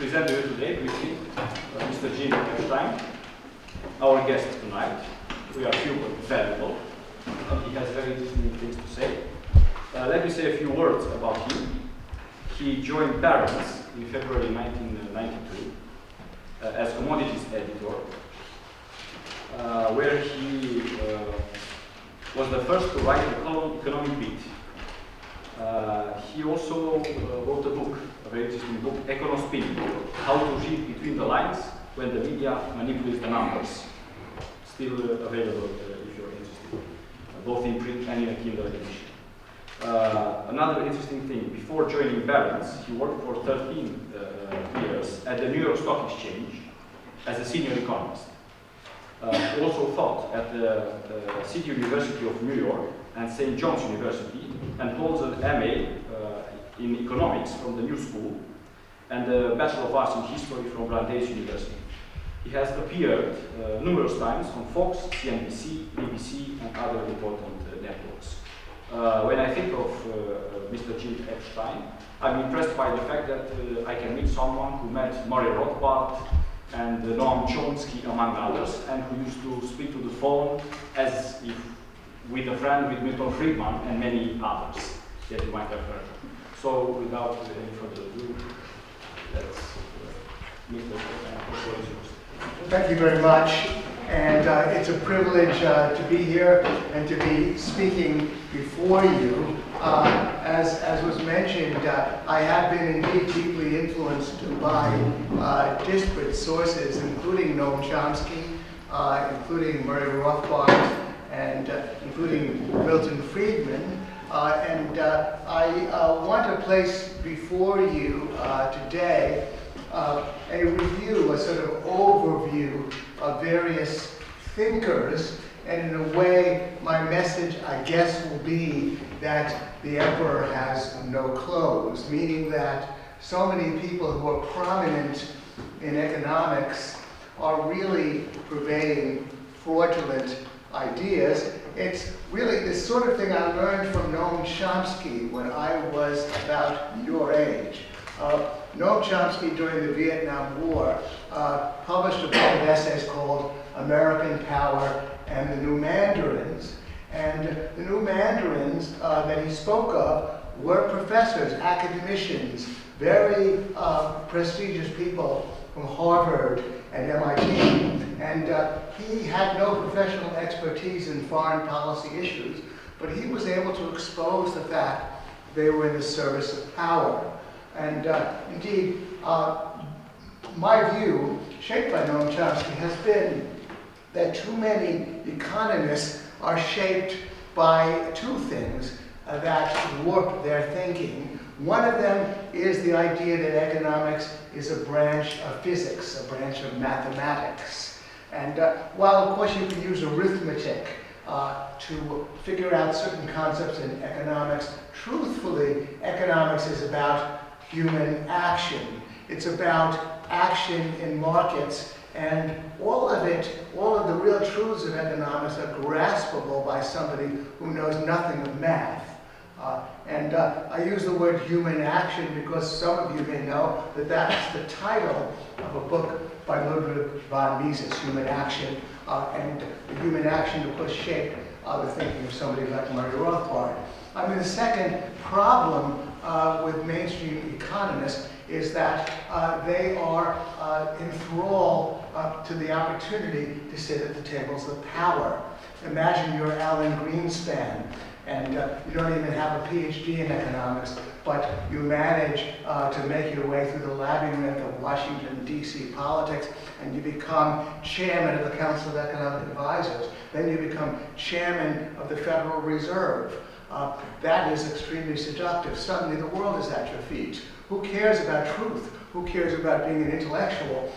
present to you today briefly Mr. Gene Epstein, our guest tonight. We are few but valuable, and he has very interesting things to say. Let me say a few words about him. He joined Barron's in February 1992 as commodities editor, where he was the first to write an economic beat. He also wrote a book, a very interesting book, Econospin, How to Read Between the Lines When the Media Manipulates the Numbers. Still available if you're interested, both in print and in a Kindle edition. Another interesting thing, before joining Barron's, he worked for 13 years at the New York Stock Exchange as a senior economist. He also taught at the City University of New York and St. John's University, and holds an MA in economics from the New School and a Bachelor of Arts in History from Brandeis University. He has appeared numerous times on Fox, CNBC, BBC, and other important networks. When I think of Mr. Gene Epstein, I'm impressed by the fact that I can meet someone who met Murray Rothbard and Noam Chomsky, among others, and who used to speak to the phone as if with a friend, with Milton Friedman, and many others that you might have heard. So, without any further ado, let's meet the Thank you very much, and it's a privilege to be here and to be speaking before you. As was mentioned, I have been indeed deeply influenced by disparate sources, including Noam Chomsky, including Murray Rothbard, and including Milton Friedman. I want to place before you today a review, a sort of overview of various thinkers, and in a way, my message, I guess, will be that the emperor has no clothes, meaning that so many people who are prominent in economics are really purveying fraudulent ideas. It's really the sort of thing I learned from Noam Chomsky when I was about your age. Noam Chomsky, during the Vietnam War, published a book of essays called American Power and the New Mandarins. And the New Mandarins that he spoke of were professors, academicians, very prestigious people from Harvard and MIT. And he had no professional expertise in foreign policy issues, but he was able to expose the fact they were in the service of power. And indeed, my view, shaped by Noam Chomsky, has been that too many economists are shaped by two things that warp their thinking. One of them is the idea that economics is a branch of physics, a branch of mathematics. And while, of course, you can use arithmetic to figure out certain concepts in economics, truthfully, economics is about human action. It's about action in markets, and all of the real truths of economics are graspable by somebody who knows nothing of math. I use the word human action because some of you may know that that's the title of a book by Ludwig von Mises, Human Action, and the human action, of course, shaped the thinking of somebody like Murray Rothbard. I mean, the second problem with mainstream economists is that they are enthralled to the opportunity to sit at the tables of power. Imagine you're Alan Greenspan, and you don't even have a PhD in economics, but you manage to make your way through the labyrinth of Washington, D.C. politics, and you become chairman of the Council of Economic Advisors. Then you become chairman of the Federal Reserve. That is extremely seductive. Suddenly the world is at your feet. Who cares about truth? Who cares about being an intellectual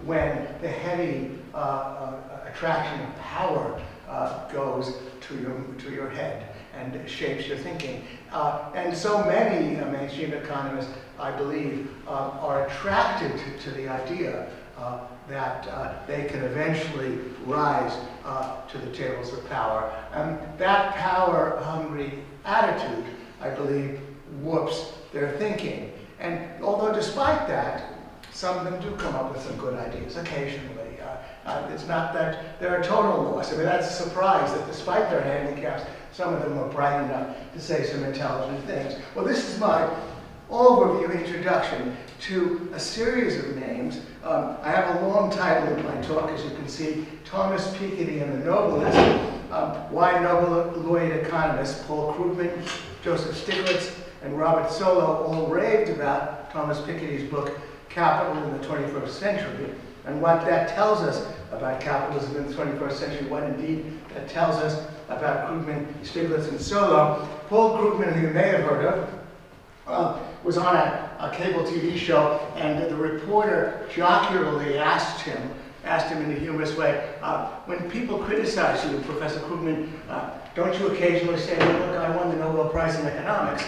when the heavy attraction of power goes to your head and shapes your thinking? And so many mainstream economists, I believe, are attracted to the idea that they can eventually rise to the tables of power. And that power-hungry attitude, I believe, warps their thinking. And although despite that, some of them do come up with some good ideas occasionally. It's not that they're a total loss. I mean, that's a surprise that despite their handicaps, some of them are bright enough to say some intelligent things. Well, this is my overview introduction to a series of names. I have a long title in my talk, as you can see, Thomas Piketty and the Nobelists, why Nobel laureate economists Paul Krugman, Joseph Stiglitz, and Robert Solow all raved about Thomas Piketty's book, Capital in the 21st Century, and what that tells us about capitalism in the 21st century, what indeed that tells us about Krugman, Stiglitz, and Solow. Paul Krugman, who you may have heard of, was on a cable TV show, and the reporter jocularly asked him in a humorous way, when people criticize you, Professor Krugman, don't you occasionally say, well, look, I won the Nobel Prize in economics,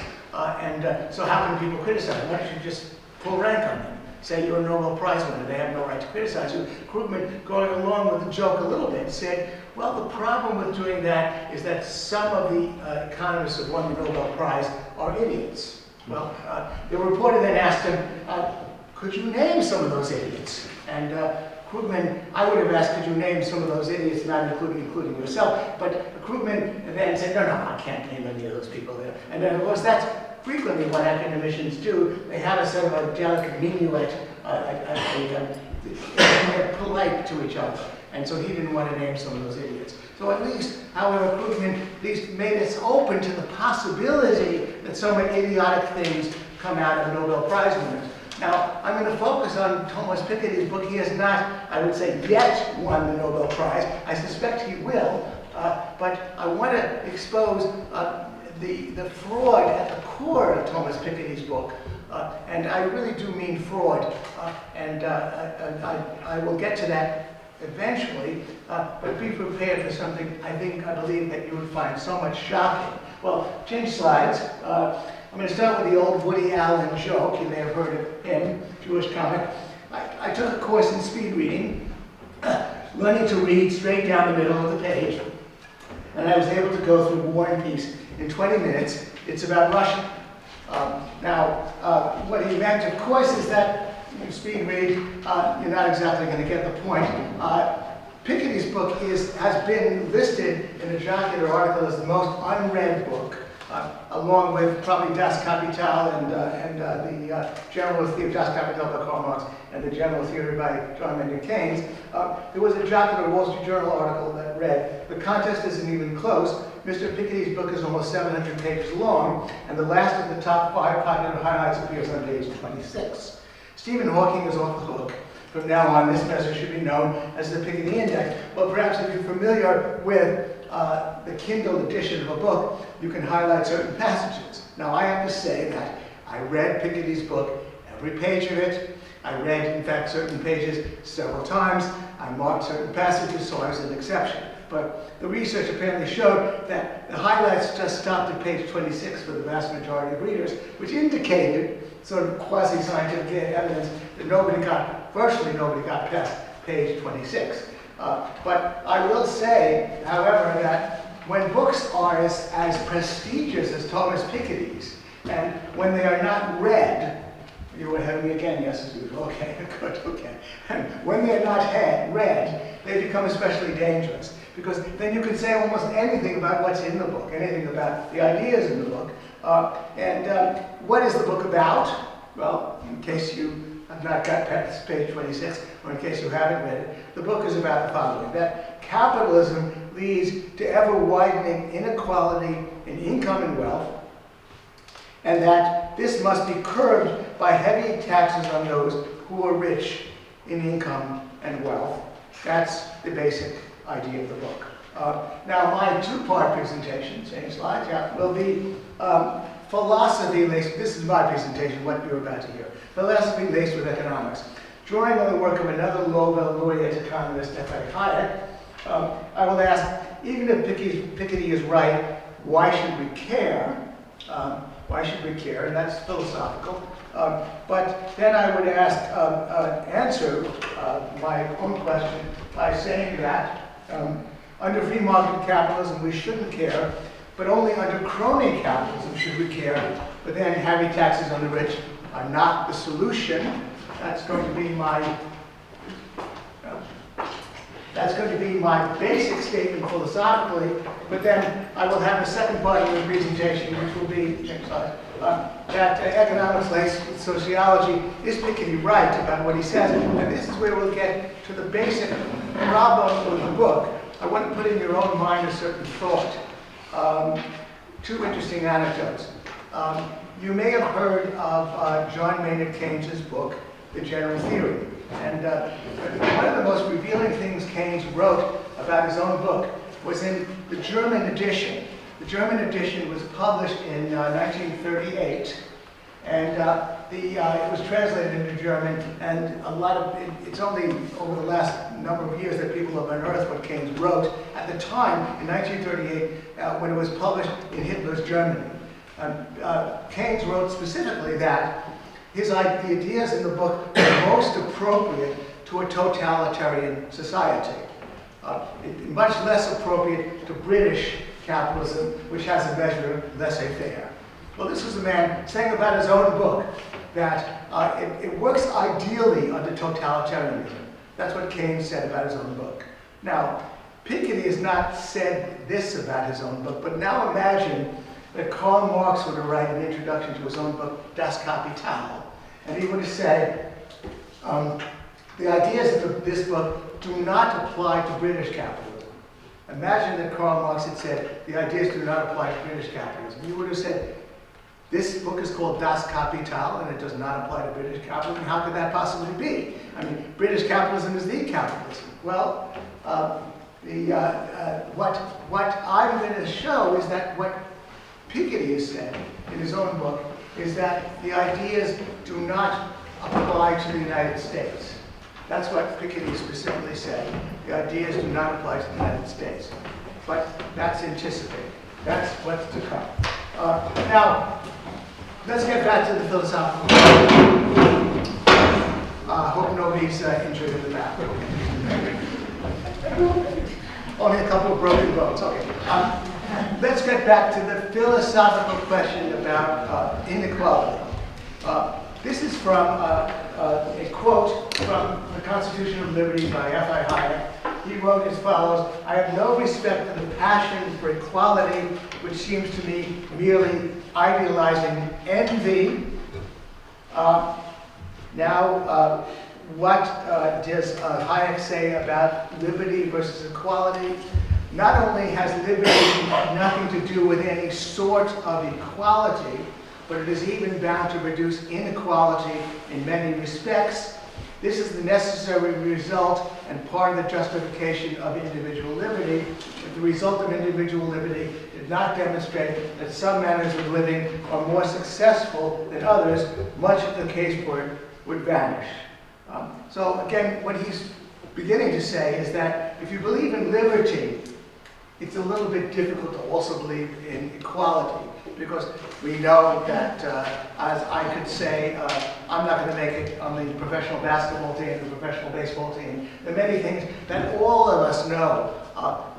so how can people criticize? Why don't you just pull rank on them? Say you're a Nobel Prize winner, they have no right to criticize you. Krugman, going along with the joke a little bit, said, well, the problem with doing that is that some of the economists who won the Nobel Prize are idiots. Well, the reporter then asked him, could you name some of those idiots? And Krugman, I would have asked, could you name some of those idiots, not including yourself? But Krugman then said, no, I can't name any of those people there. And of course, that's frequently what academicians do. They have a sort of a delicate minuet, they're polite to each other. And so he didn't want to name some of those idiots. So at least, however, Krugman at least made us open to the possibility that so many idiotic things come out of Nobel Prize winners. Now, I'm going to focus on Thomas Piketty's book. He has not, I would say, yet won the Nobel Prize. I suspect he will, but I want to expose the fraud at the core of Thomas Piketty's book. And I really do mean fraud, and I will get to that eventually, but be prepared for something I believe that you would find so much shocking. Well, change slides. I'm going to start with the old Woody Allen joke. You may have heard of him, Jewish comic. I took a course in speed reading, learning to read straight down the middle of the page, and I was able to go through War and Peace in 20 minutes. It's about Russia. What he meant, of course, is that when you speed read, you're not exactly going to get the point. Piketty's book has been listed in a jocular article as the most unread book, along with probably Das Kapital and the General Theory of Das Kapital by Karl Marx and the General Theory by John Maynard Keynes. There was a jocular Wall Street Journal article that read, the contest isn't even close. Mr. Piketty's book is almost 700 pages long, and the last of the top 5 popular highlights appears on page 26. Stephen Hawking is off the hook. From now on, this measure should be known as the Piketty Index. Well, perhaps if you're familiar with the Kindle edition of a book, you can highlight certain passages. Now, I have to say that I read Piketty's book, every page of it. I read, in fact, certain pages several times. I marked certain passages, so I was an exception. But the research apparently showed that the highlights just stopped at page 26 for the vast majority of readers, which indicated sort of quasi-scientific evidence that virtually nobody got past page 26. But I will say, however, that when books are as prestigious as Thomas Piketty's, and when they are not read, you were ahead of me again, yes, as usual. Okay, good, okay. And when they're not read, they become especially dangerous, because then you can say almost anything about what's in the book, anything about the ideas in the book. What is the book about? Well, in case you have not got past page 26, or in case you haven't read it, the book is about the following: that capitalism leads to ever-widening inequality in income and wealth, and that this must be curbed by heavy taxes on those who are rich in income and wealth. That's the basic idea of the book. Now, my two-part presentation, same slides, will be philosophy laced. This is my presentation, what you're about to hear. Philosophy laced with economics. Drawing on the work of another Nobel laureate economist, F.A. Hayek, I will ask, even if Piketty is right, why should we care? Why should we care? And that's philosophical. But then I would answer my own question by saying that under free market capitalism we shouldn't care, but only under crony capitalism should we care. But then heavy taxes on the rich are not the solution. That's going to be my basic statement philosophically, but then I will have a second part of the presentation, which will be, next slide, that economics links with sociology. Is Piketty right about what he says? And this is where we'll get to the basic problem with the book. I want to put in your own mind a certain thought. Two interesting anecdotes. You may have heard of John Maynard Keynes' book, The General Theory. And one of the most revealing things Keynes wrote about his own book was in the German edition. The German edition was published in 1938, and it was translated into German, and it's only over the last number of years that people have unearthed what Keynes wrote at the time, in 1938, when it was published in Hitler's Germany. Keynes wrote specifically that the ideas in the book are most appropriate to a totalitarian society. Much less appropriate to British capitalism, which has a measure of laissez-faire. Well, this was a man saying about his own book that it works ideally under totalitarianism. That's what Keynes said about his own book. Now, Piketty has not said this about his own book, but now imagine that Karl Marx were to write an introduction to his own book, Das Kapital, and he would say, the ideas of this book do not apply to British capitalism. Imagine that Karl Marx had said, the ideas do not apply to British capitalism. You would have said, this book is called Das Kapital, and it does not apply to British capitalism. How could that possibly be? I mean, British capitalism is the capitalism. Well, what I'm going to show is that what Piketty has said in his own book is that the ideas do not apply to the United States. That's what Piketty specifically said. The ideas do not apply to the United States. But that's anticipated. That's what's to come. Now, let's get back to the philosophical. Hope nobody's injured in the back. Only a couple of broken bones. Okay. Let's get back to the philosophical question about inequality. This is from a quote from the Constitution of Liberty by F.I. Hayek. He wrote as follows: I have no respect for the passion for equality, which seems to me merely idealizing envy. What does Hayek say about liberty versus equality? Not only has liberty nothing to do with any sort of equality, but it is even bound to reduce inequality in many respects. This is the necessary result and part of the justification of individual liberty. If the result of individual liberty did not demonstrate that some manners of living are more successful than others, much of the case for it would vanish. So again, what he's beginning to say is that if you believe in liberty, it's a little bit difficult to also believe in equality, because we know that, as I could say, I'm not going to make it on the professional basketball team, the professional baseball team. There are many things that all of us know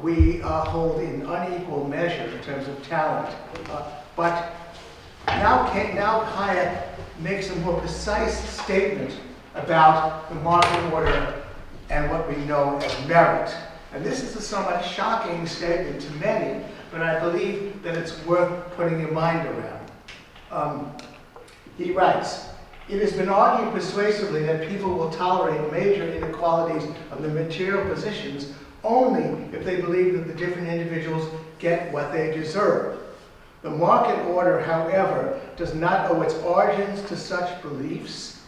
we hold in unequal measure in terms of talent. But now Hayek makes a more precise statement about the market order and what we know as merit. And this is a somewhat shocking statement to many, but I believe that it's worth putting your mind around. He writes, it has been argued persuasively that people will tolerate major inequalities of the material positions only if they believe that the different individuals get what they deserve. The market order, however, does not owe its origins to such beliefs,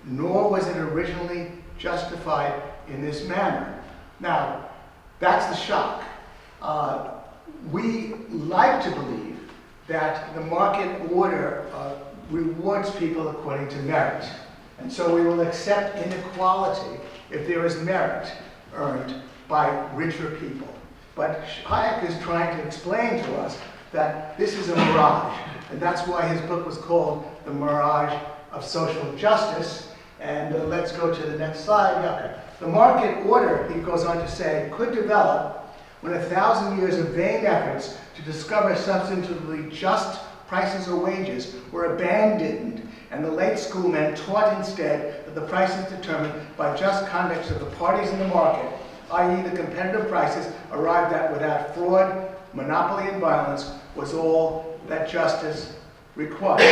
nor was it originally justified in this manner. Now, that's the shock. We like to believe that the market order rewards people according to merit. And so we will accept inequality if there is merit earned by richer people. But Hayek is trying to explain to us that this is a mirage. And that's why his book was called The Mirage of Social Justice. And let's go to the next slide. Okay. The market order, he goes on to say, could develop when 1,000 years of vain efforts to discover substantively just prices or wages were abandoned, and the late schoolmen taught instead that the price is determined by just conduct of the parties in the market, i.e. the competitive prices arrived at without fraud, monopoly, and violence, was all that justice required.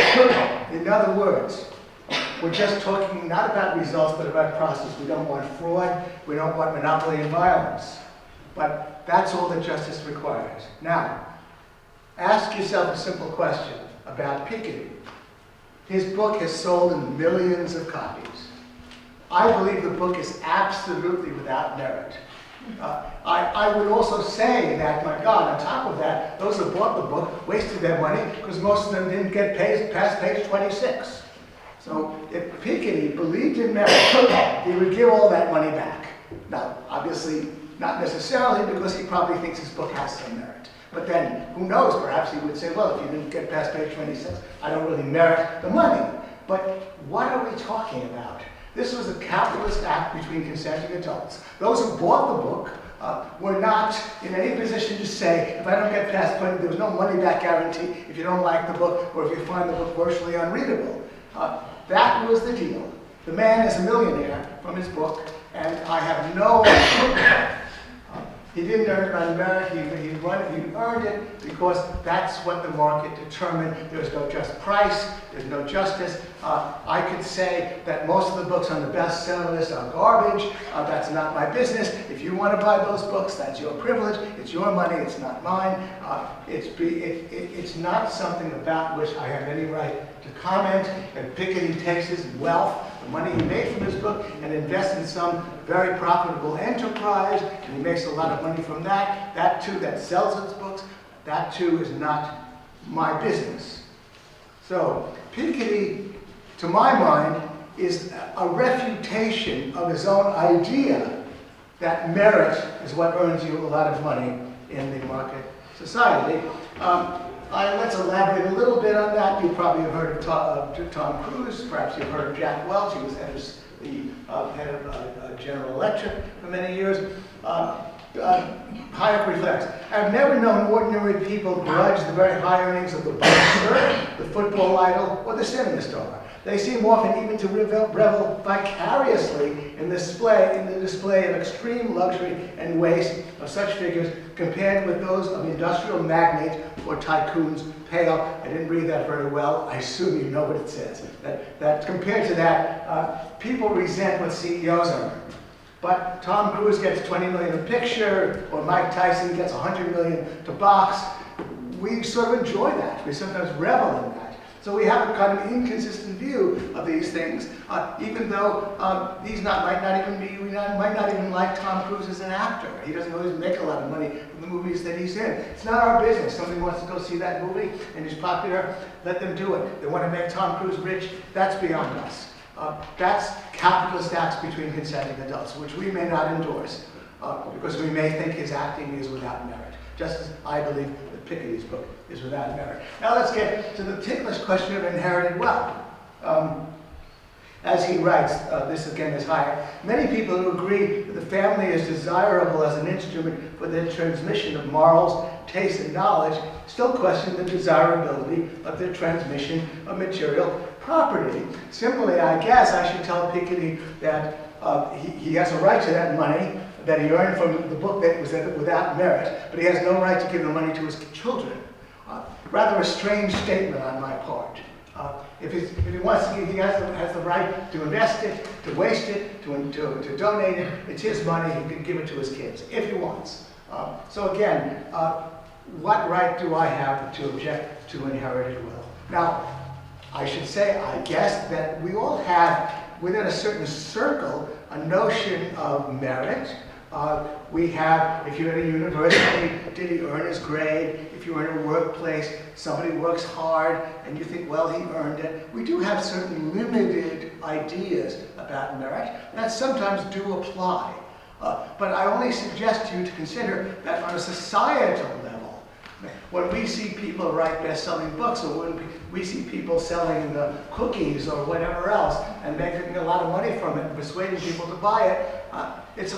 In other words, we're just talking not about results, but about process. We don't want fraud, we don't want monopoly and violence. But that's all that justice requires. Now, ask yourself a simple question about Piketty. His book has sold in millions of copies. I believe the book is absolutely without merit. I would also say that, my God, on top of that, those who bought the book wasted their money because most of them didn't get past page 26. So if Piketty believed in merit, he would give all that money back. Now, obviously, not necessarily, because he probably thinks his book has some merit. But then, who knows, perhaps he would say, well, if you didn't get past page 26, I don't really merit the money. But what are we talking about? This was a capitalist act between consenting adults. Those who bought the book were not in any position to say, if I don't get past 20, there was no money back guarantee if you don't like the book or if you find the book virtually unreadable. That was the deal. The man is a millionaire from his book, and I have no idea. He didn't earn it on merit, he earned it because that's what the market determined. There's no just price, there's no justice. I could say that most of the books on the bestseller list are garbage. That's not my business. If you want to buy those books, that's your privilege. It's your money, it's not mine. It's not something about which I have any right to comment. And Piketty takes his wealth, the money he made from his book, and invests in some very profitable enterprise, and he makes a lot of money from that. That too, that sells his books, that too is not my business. So Piketty, to my mind, is a refutation of his own idea that merit is what earns you a lot of money in the market society. Let's elaborate a little bit on that. You probably have heard of Tom Cruise. Perhaps you've heard of Jack Welch. He was head of General Electric for many years. Hayek reflects, I've never known ordinary people grudge the very high earnings of the boxer, the football idol, or the cinema star. They seem often even to revel vicariously in the display of extreme luxury and waste of such figures compared with those of industrial magnates or tycoons pale. I didn't read that very well. I assume you know what it says. That compared to that, people resent what CEOs earn. But Tom Cruise gets 20 million a picture, or Mike Tyson gets 100 million to box. We sort of enjoy that. We sometimes revel in that. So we have a kind of inconsistent view of these things, even though we might not even like Tom Cruise as an actor. He doesn't always make a lot of money from the movies that he's in. It's not our business. Somebody wants to go see that movie and he's popular, let them do it. They want to make Tom Cruise rich, that's beyond us. That's capitalist acts between consenting adults, which we may not endorse, because we may think his acting is without merit, just as I believe that Piketty's book is without merit. Now let's get to the ticklish question of inherited wealth. As he writes, this again is Hayek, many people who agree that the family is desirable as an instrument for the transmission of morals, taste, and knowledge still question the desirability of the transmission of material property. Simply, I guess I should tell Piketty that he has a right to that money that he earned from the book that was without merit, but he has no right to give the money to his children. Rather a strange statement on my part. If he wants to, he has the right to invest it, to waste it, to donate it. It's his money. He can give it to his kids if he wants. So again, what right do I have to object to inherited wealth? Now, I should say, I guess that we all have, within a certain circle, a notion of merit. We have, if you're at a university, did he earn his grade? If you're in a workplace, somebody works hard, and you think, well, he earned it. We do have certain limited ideas about merit that sometimes do apply. But I only suggest to you to consider that on a societal level, when we see people write best-selling books, or when we see people selling cookies or whatever else and making a lot of money from it and persuading people to buy it, it's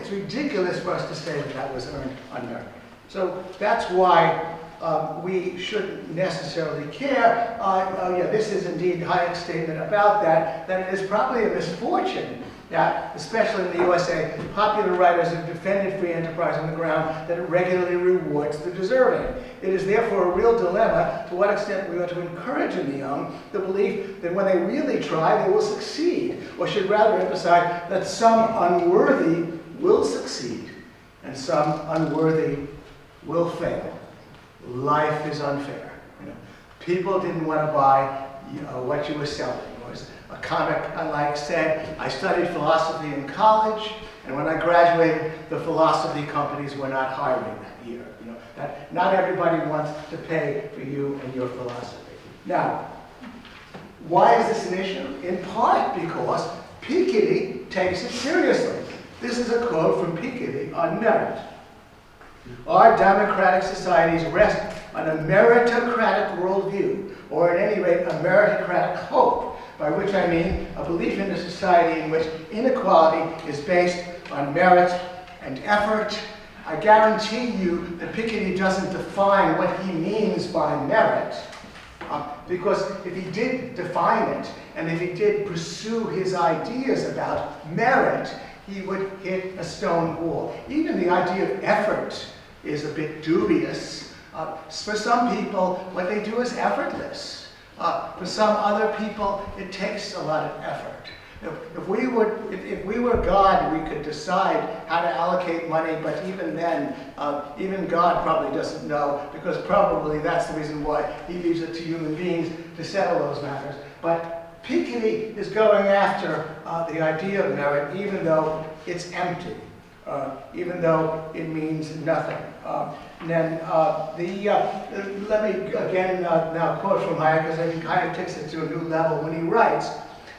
ridiculous for us to say that that was earned on merit. So that's why we shouldn't necessarily care. Yeah, this is indeed Hayek's statement about that, that it is probably a misfortune that, especially in the USA, popular writers have defended free enterprise on the ground that it regularly rewards the deserving. It is therefore a real dilemma to what extent we ought to encourage in the young the belief that when they really try, they will succeed, or should rather emphasize that some unworthy will succeed and some unworthy will fail. Life is unfair. You know, people didn't want to buy what you were selling. A comic I like said, I studied philosophy in college, and when I graduated, the philosophy companies were not hiring that year. You know, that not everybody wants to pay for you and your philosophy. Now, why is this an issue? In part because Piketty takes it seriously. This is a quote from Piketty on merit. Our democratic societies rest on a meritocratic worldview, or at any rate, a meritocratic hope, by which I mean a belief in a society in which inequality is based on merit and effort. I guarantee you that Piketty doesn't define what he means by merit, because if he did define it, and if he did pursue his ideas about merit, he would hit a stone wall. Even the idea of effort is a bit dubious. For some people, what they do is effortless. For some other people, it takes a lot of effort. If we were God, we could decide how to allocate money, but even then, even God probably doesn't know, because probably that's the reason why he leaves it to human beings to settle those matters. But Piketty is going after the idea of merit, even though it's empty, even though it means nothing. And then let me again now quote from Hayek, because I think Hayek takes it to a new level when he writes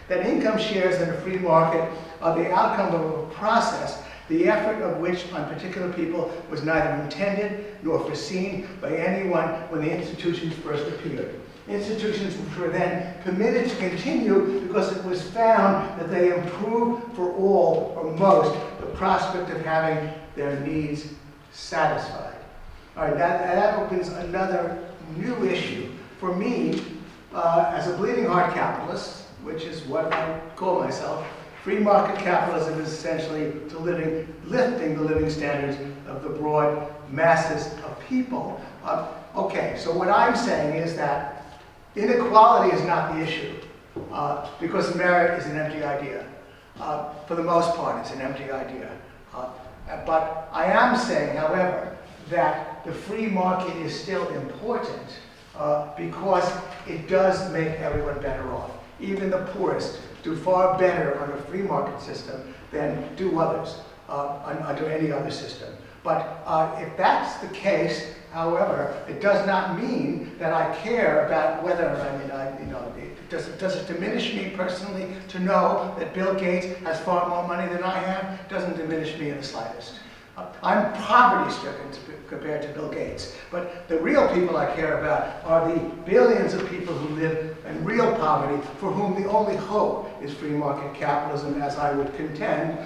that income shares in a free market are the outcome of a process, the effort of which on particular people was neither intended nor foreseen by anyone when the institutions first appeared. Institutions which were then permitted to continue because it was found that they improved for all or most the prospect of having their needs satisfied. All right, that opens another new issue. For me, as a bleeding heart capitalist, which is what I call myself, free market capitalism is essentially lifting the living standards of the broad masses of people. Okay, so what I'm saying is that inequality is not the issue, because merit is an empty idea. For the most part, it's an empty idea. But I am saying, however, that the free market is still important because it does make everyone better off. Even the poorest do far better on a free market system than do others under any other system. But if that's the case, however, it does not mean that I care about whether, does it diminish me personally to know that Bill Gates has far more money than I have? It doesn't diminish me in the slightest. I'm poverty-stricken compared to Bill Gates. But the real people I care about are the billions of people who live in real poverty, for whom the only hope is free market capitalism, as I would contend.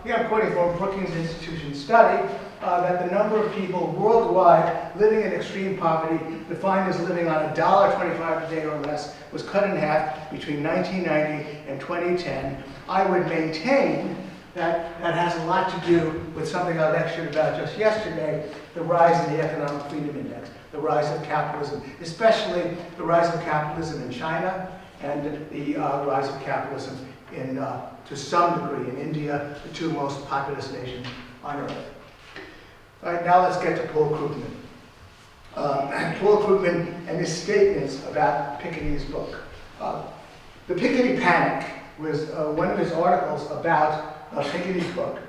Here I'm quoting from a Brookings Institution study that the number of people worldwide living in extreme poverty, defined as living on $1.25 a day or less, was cut in half between 1990 and 2010. I would maintain that has a lot to do with something I lectured about just yesterday, the rise in the Economic Freedom Index, the rise of capitalism, especially the rise of capitalism in China and the rise of capitalism to some degree in India, the two most populous nations on Earth. All right, now let's get to Paul Krugman. Paul Krugman and his statements about Piketty's book. The Piketty Panic was one of his articles about Piketty's book,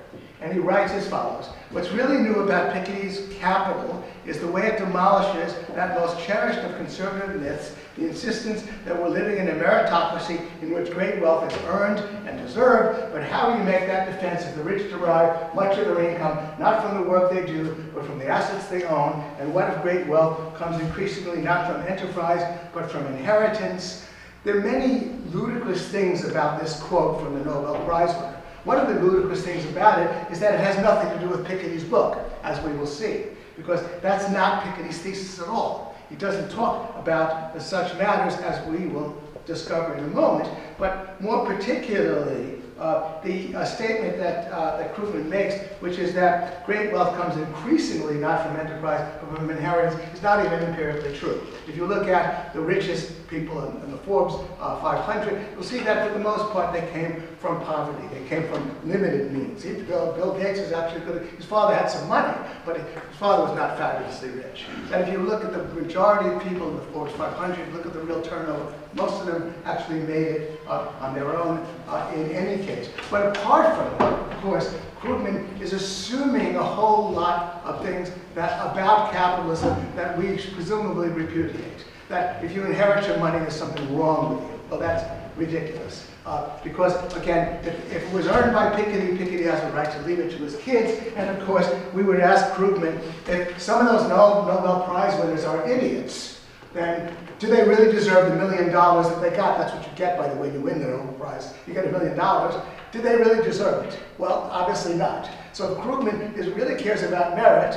and he writes as follows. What's really new about Piketty's Capital is the way it demolishes that most cherished of conservative myths, the insistence that we're living in a meritocracy in which great wealth is earned and deserved, but how do you make that defense if the rich derive much of their income not from the work they do, but from the assets they own, and what if great wealth comes increasingly not from enterprise, but from inheritance? There are many ludicrous things about this quote from the Nobel Prize winner. One of the ludicrous things about it is that it has nothing to do with Piketty's book, as we will see. because that's not Piketty's thesis at all. He doesn't talk about such matters, as we will discover in a moment, but more particularly the statement that Krugman makes, which is that great wealth comes increasingly not from enterprise but from inheritance, is not even empirically true. If you look at the richest people in the Forbes 500, you'll see that for the most part they came from poverty. They came from limited means. Bill Gates is actually good. His father had some money, but his father was not fabulously rich. And if you look at the majority of people in the Forbes 500, look at the real turnover, most of them actually made it on their own in any case. But apart from that, of course, Krugman is assuming a whole lot of things about capitalism that we presumably repudiate. That if you inherit your money, there's something wrong with you. Well, that's ridiculous. Because, again, if it was earned by Piketty, Piketty has a right to leave it to his kids. And of course, we would ask Krugman, if some of those Nobel Prize winners are idiots, then do they really deserve the $1 million that they got? That's what you get, by the way, you win the Nobel Prize. You get $1 million. Do they really deserve it? Well, obviously not. So if Krugman really cares about merit,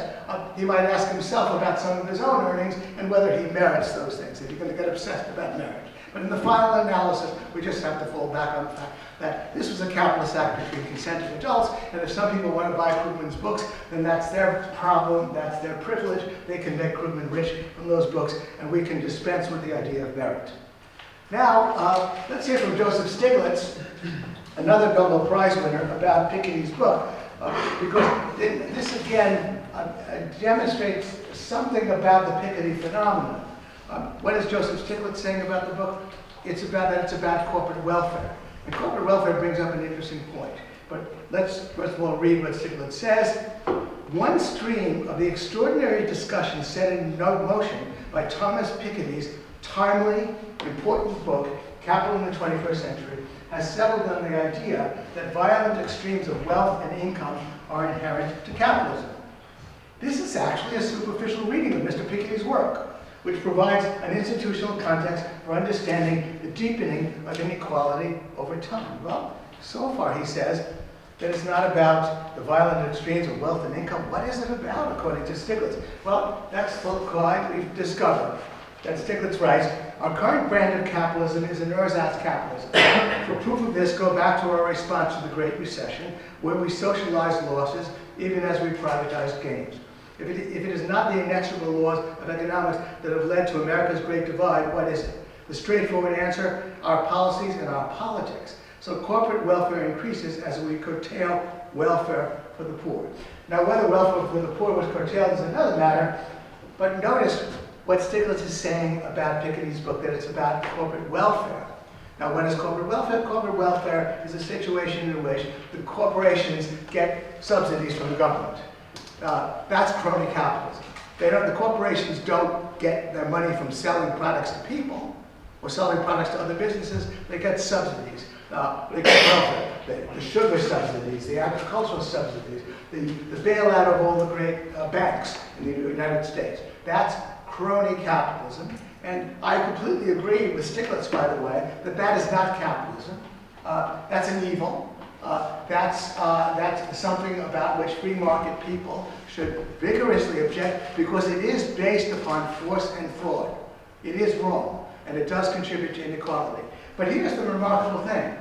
he might ask himself about some of his own earnings and whether he merits those things, if he's going to get obsessed about merit. But in the final analysis, we just have to fall back on the fact that this was a capitalist act between consenting adults, and if some people want to buy Krugman's books, then that's their problem, that's their privilege. They can make Krugman rich from those books, and we can dispense with the idea of merit. Now, let's hear from Joseph Stiglitz, another Nobel Prize winner, about Piketty's book, because this again demonstrates something about the Piketty phenomenon. What is Joseph Stiglitz saying about the book? It's about corporate welfare. And corporate welfare brings up an interesting point. But let's first of all read what Stiglitz says. One stream of the extraordinary discussion set in motion by Thomas Piketty's timely, important book, Capital in the 21st Century, has settled on the idea that violent extremes of wealth and income are inherent to capitalism. This is actually a superficial reading of Mr. Piketty's work, which provides an institutional context for understanding the deepening of inequality over time. Well, so far he says that it's not about the violent extremes of wealth and income. What is it about, according to Stiglitz? Well, that's why we've discovered that Stiglitz writes, our current brand of capitalism is an ersatz capitalism. For proof of this, go back to our response to the Great Recession, where we socialized losses even as we privatized gains. If it is not the inexorable laws of economics that have led to America's Great Divide, what is it? The straightforward answer, our policies and our politics. So corporate welfare increases as we curtail welfare for the poor. Now, whether welfare for the poor was curtailed is another matter, but notice what Stiglitz is saying about Piketty's book, that it's about corporate welfare. Now, what is corporate welfare? Corporate welfare is a situation in which the corporations get subsidies from the government. That's crony capitalism. The corporations don't get their money from selling products to people or selling products to other businesses. They get subsidies. They get welfare, the sugar subsidies, the agricultural subsidies, the bailout of all the great banks in the United States. That's crony capitalism. And I completely agree with Stiglitz, by the way, that that is not capitalism. That's an evil. That's something about which free market people should vigorously object because it is based upon force and fraud. It is wrong, and it does contribute to inequality. But here's the remarkable thing.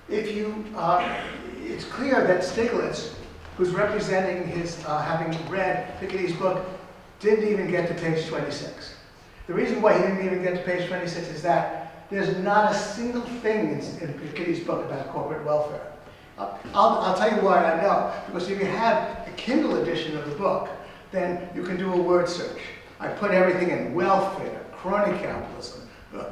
It's clear that Stiglitz, who's representing his, having read Piketty's book, didn't even get to page 26. The reason why he didn't even get to page 26 is that there's not a single thing in Piketty's book about corporate welfare. I'll tell you why I know. Because if you have a Kindle edition of the book, then you can do a word search. I put everything in: welfare, crony capitalism,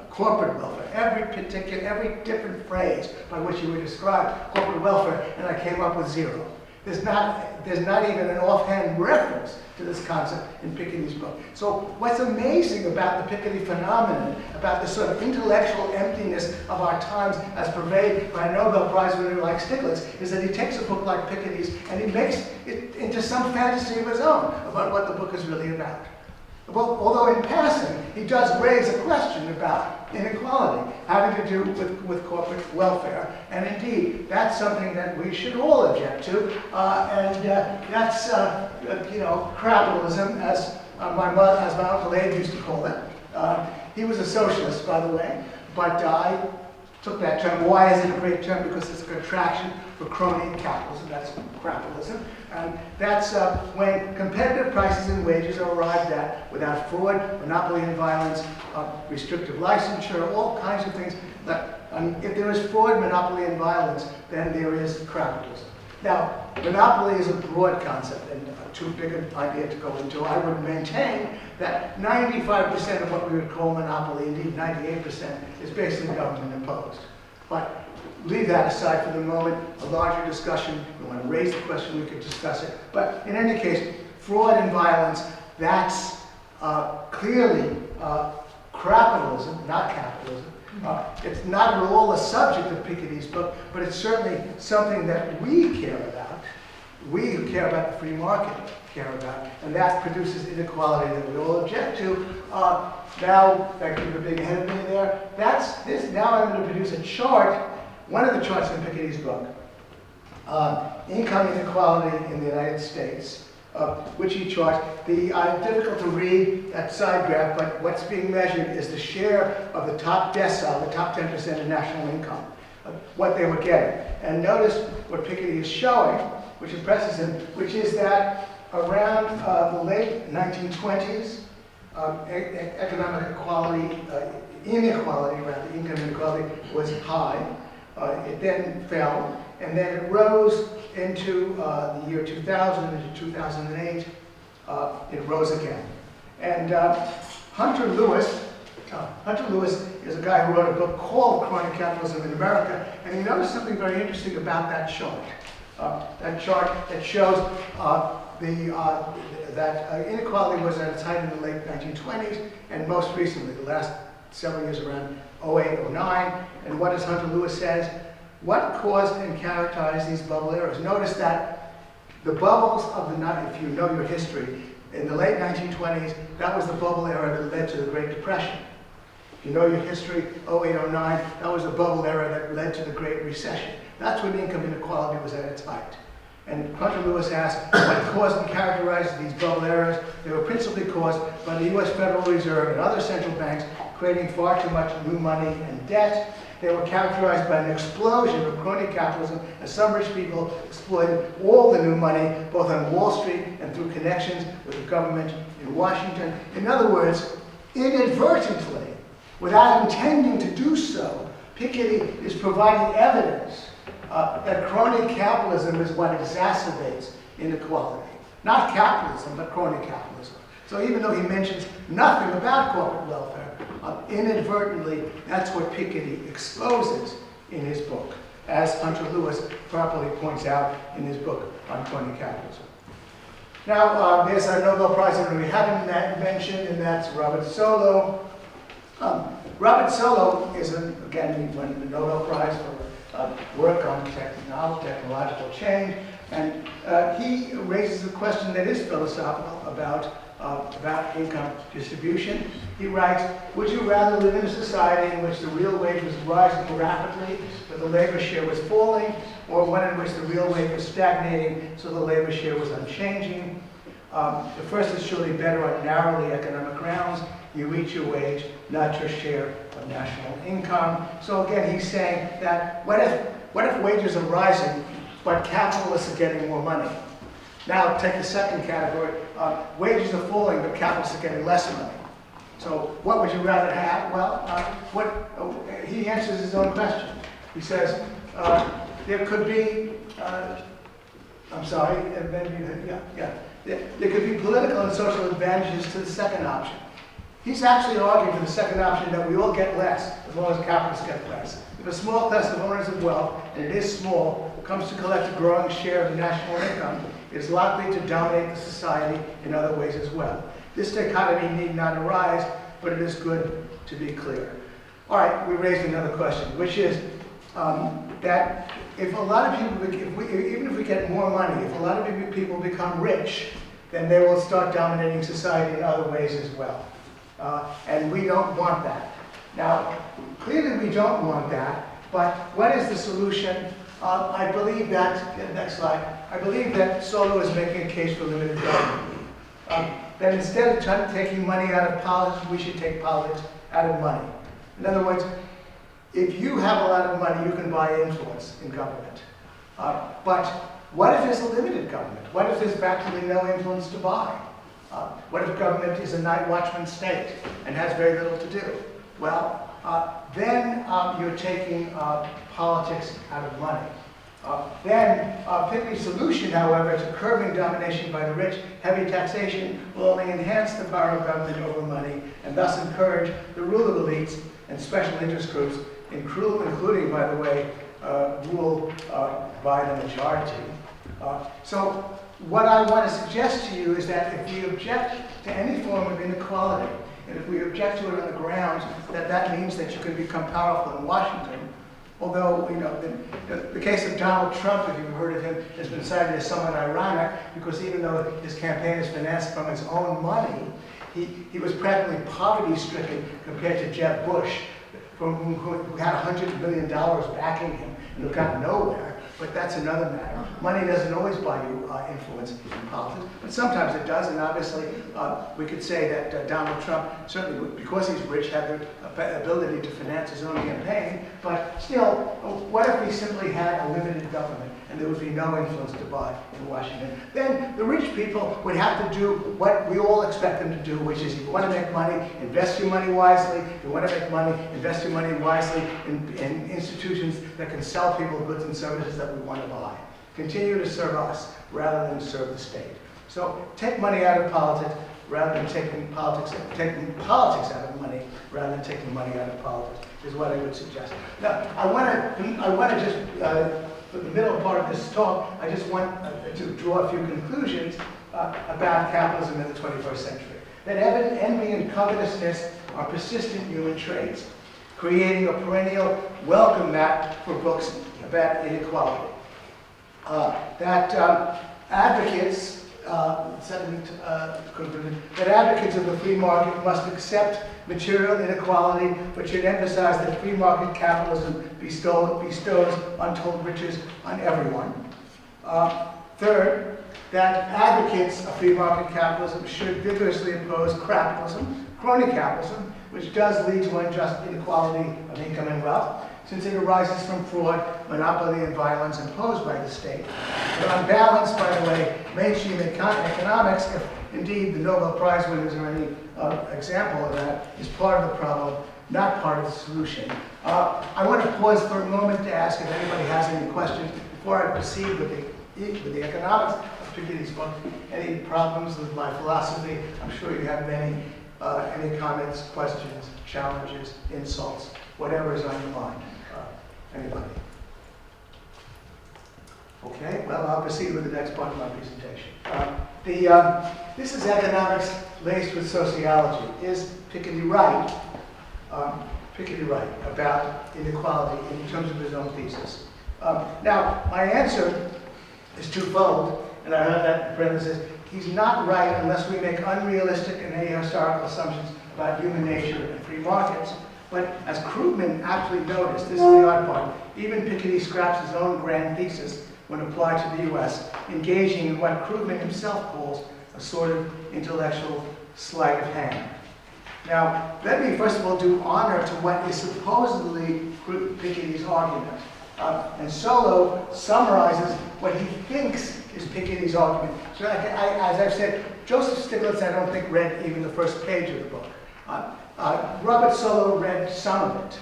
corporate welfare, every different phrase by which you would describe corporate welfare, and I came up with zero. There's not even an offhand reference to this concept in Piketty's book. So what's amazing about the Piketty phenomenon, about the sort of intellectual emptiness of our times as purveyed by a Nobel Prize winner like Stiglitz, is that he takes a book like Piketty's and he makes it into some fantasy of his own about what the book is really about. Although in passing, he does raise a question about inequality having to do with corporate welfare. And indeed, that's something that we should all object to. That's, capitalism, as my Uncle Abe used to call it. He was a socialist, by the way, but I took that term. Why is it a great term? Because it's a contraction for crony capitalism. That's capitalism. And that's when competitive prices and wages are arrived at without fraud, monopoly and violence, restrictive licensure, all kinds of things. If there is fraud, monopoly, and violence, then there is capitalism. Now, monopoly is a broad concept and too big an idea to go into. I would maintain that 95% of what we would call monopoly, indeed 98%, is basically government imposed. But leave that aside for the moment. A larger discussion, if you want to raise the question, we could discuss it. But in any case, fraud and violence, that's clearly capitalism, not capitalism. It's not at all a subject of Piketty's book, but it's certainly something that we care about. We who care about the free market care about, and that produces inequality that we all object to. Now, thank you for being ahead of me there. That's this. Now I'm going to produce a chart, one of the charts in Piketty's book, income inequality in the United States, which he charts. Difficult to read that side graph, but what's being measured is the share of the top decile, the top 10% of national income, what they were getting. And notice what Piketty is showing, which impresses him, which is that around the late 1920s, economic inequality, income inequality was high. It then fell, and then it rose into the year 2000, into 2008, it rose again. And Hunter Lewis is a guy who wrote a book called Crony Capitalism in America, and he noticed something very interesting about that chart. That chart that shows that inequality was at its height in the late 1920s, and most recently, the last several years around 08, 09. And what does Hunter Lewis says? What caused and characterized these bubble eras? Notice that the bubbles of if you know your history, in the late 1920s, that was the bubble era that led to the Great Depression. If you know your history, 08, 09, that was the bubble era that led to the Great Recession. That's when income inequality was at its height. And Hunter Lewis asked, what caused and characterized these bubble eras? They were principally caused by the U.S. Federal Reserve and other central banks creating far too much new money and debt. They were characterized by an explosion of crony capitalism as some rich people exploited all the new money, both on Wall Street and through connections with the government in Washington. In other words, inadvertently, without intending to do so, Piketty is providing evidence that crony capitalism is what exacerbates inequality. Not capitalism, but crony capitalism. So even though he mentions nothing about corporate welfare, inadvertently, that's what Piketty exposes in his book, as Hunter Lewis properly points out in his book on crony capitalism. Now, there's a Nobel Prize that we haven't mentioned, and that's Robert Solow. Robert Solow is, again, he won the Nobel Prize for work on technological change, and he raises a question that is philosophical about income distribution. He writes, would you rather live in a society in which the real wage was rising rapidly, but the labor share was falling, or one in which the real wage was stagnating, so the labor share was unchanging? The first is surely better on narrowly economic grounds. You reach your wage, not your share of national income. So again, he's saying that what if wages are rising, but capitalists are getting more money? Now take the second category. Wages are falling, but capitalists are getting less money. So what would you rather have? Well, he answers his own question. He says, there could be, there could be political and social advantages to the second option. He's actually arguing for the second option, that we all get less as long as capitalists get less. If a small class of owners of wealth, and it is small, comes to collect a growing share of the national income, it is likely to dominate the society in other ways as well. This dichotomy need not arise, but it is good to be clear. All right, we raised another question, which is that if a lot of people, even if we get more money, if a lot of people become rich, then they will start dominating society in other ways as well. And we don't want that. Now, clearly we don't want that, but what is the solution? I believe that, next slide, I believe that Solo is making a case for limited government. That instead of taking money out of politics, we should take politics out of money. In other words, if you have a lot of money, you can buy influence in government. But what if there's a limited government? What if there's practically no influence to buy? What if government is a night watchman state and has very little to do? Well, then you're taking politics out of money. Then Piketty's solution, however, to curbing domination by the rich, heavy taxation, will only enhance the power of government over money and thus encourage the rule of elites and special interest groups, including, by the way, rule by the majority. So what I want to suggest to you is that if we object to any form of inequality, and if we object to it on the grounds that that means that you can become powerful in Washington, although, you know, the case of Donald Trump, if you've heard of him, has been cited as somewhat ironic, because even though his campaign is financed from his own money, he was practically poverty-stricken compared to Jeb Bush, who had $100 billion backing him and who got nowhere. But that's another matter. Money doesn't always buy you influence in politics, but sometimes it does. And obviously, we could say that Donald Trump, certainly because he's rich, had the ability to finance his own campaign. But still, what if we simply had a limited government and there would be no influence to buy in Washington? Then the rich people would have to do what we all expect them to do, which is, if you want to make money, invest your money wisely. If you want to make money, invest your money wisely in institutions that can sell people goods and services that we want to buy. Continue to serve us rather than serve the state. So take money out of politics rather than taking politics out of money rather than taking money out of politics is what I would suggest. Now, I want to just, for the middle part of this talk, I just want to draw a few conclusions about capitalism in the 21st century. That envy and covetousness are persistent human traits, creating a perennial welcome mat for books about inequality. That advocates of the free market must accept material inequality, but should emphasize that free market capitalism bestows untold riches on everyone. Third, that advocates of free market capitalism should vigorously oppose crapitalism, crony capitalism, which does lead to unjust inequality of income and wealth, since it arises from fraud, monopoly, and violence imposed by the state. But on balance, by the way, mainstream economics, if indeed the Nobel Prize winners are any example of that, is part of the problem, not part of the solution. I want to pause for a moment to ask if anybody has any questions before I proceed with the economics of Piketty's book. Any problems with my philosophy? I'm sure you have many. Any comments, questions, challenges, insults, whatever is on your mind. Anybody? Okay, well, I'll proceed with the next part of my presentation. This is economics laced with sociology. Is Piketty right? Piketty right about inequality in terms of his own thesis? Now, my answer is twofold, and I heard that in parentheses. He's not right unless we make unrealistic and ahistorical assumptions about human nature and free markets. But as Krugman aptly noticed, this is the odd part, even Piketty scraps his own grand thesis when applied to the US, engaging in what Krugman himself calls a sort of intellectual sleight of hand. Now, let me first of all do honor to what is supposedly Piketty's argument. And Solo summarizes what he thinks is Piketty's argument. So as I've said, Joseph Stiglitz, I don't think, read even the first page of the book. Robert Solo read some of it.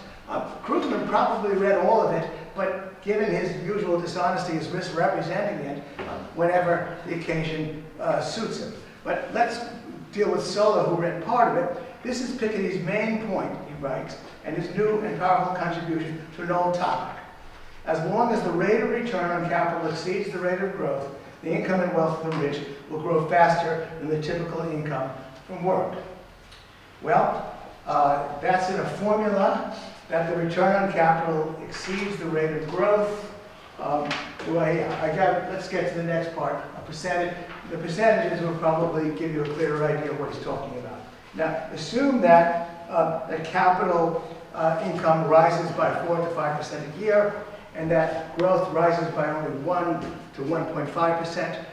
Krugman probably read all of it, but given his usual dishonesty, is misrepresenting it whenever the occasion suits him. But let's deal with Solo, who read part of it. This is Piketty's main point, he writes, and his new and powerful contribution to an old topic. As long as the rate of return on capital exceeds the rate of growth, the income and wealth of the rich will grow faster than the typical income from work. Well, that's in a formula that the return on capital exceeds the rate of growth. Let's get to the next part. A percentage. The percentages will probably give you a clearer idea of what he's talking about. Now, assume that the capital income rises by 4 to 5% a year, and that growth rises by only 1 to 1.5%.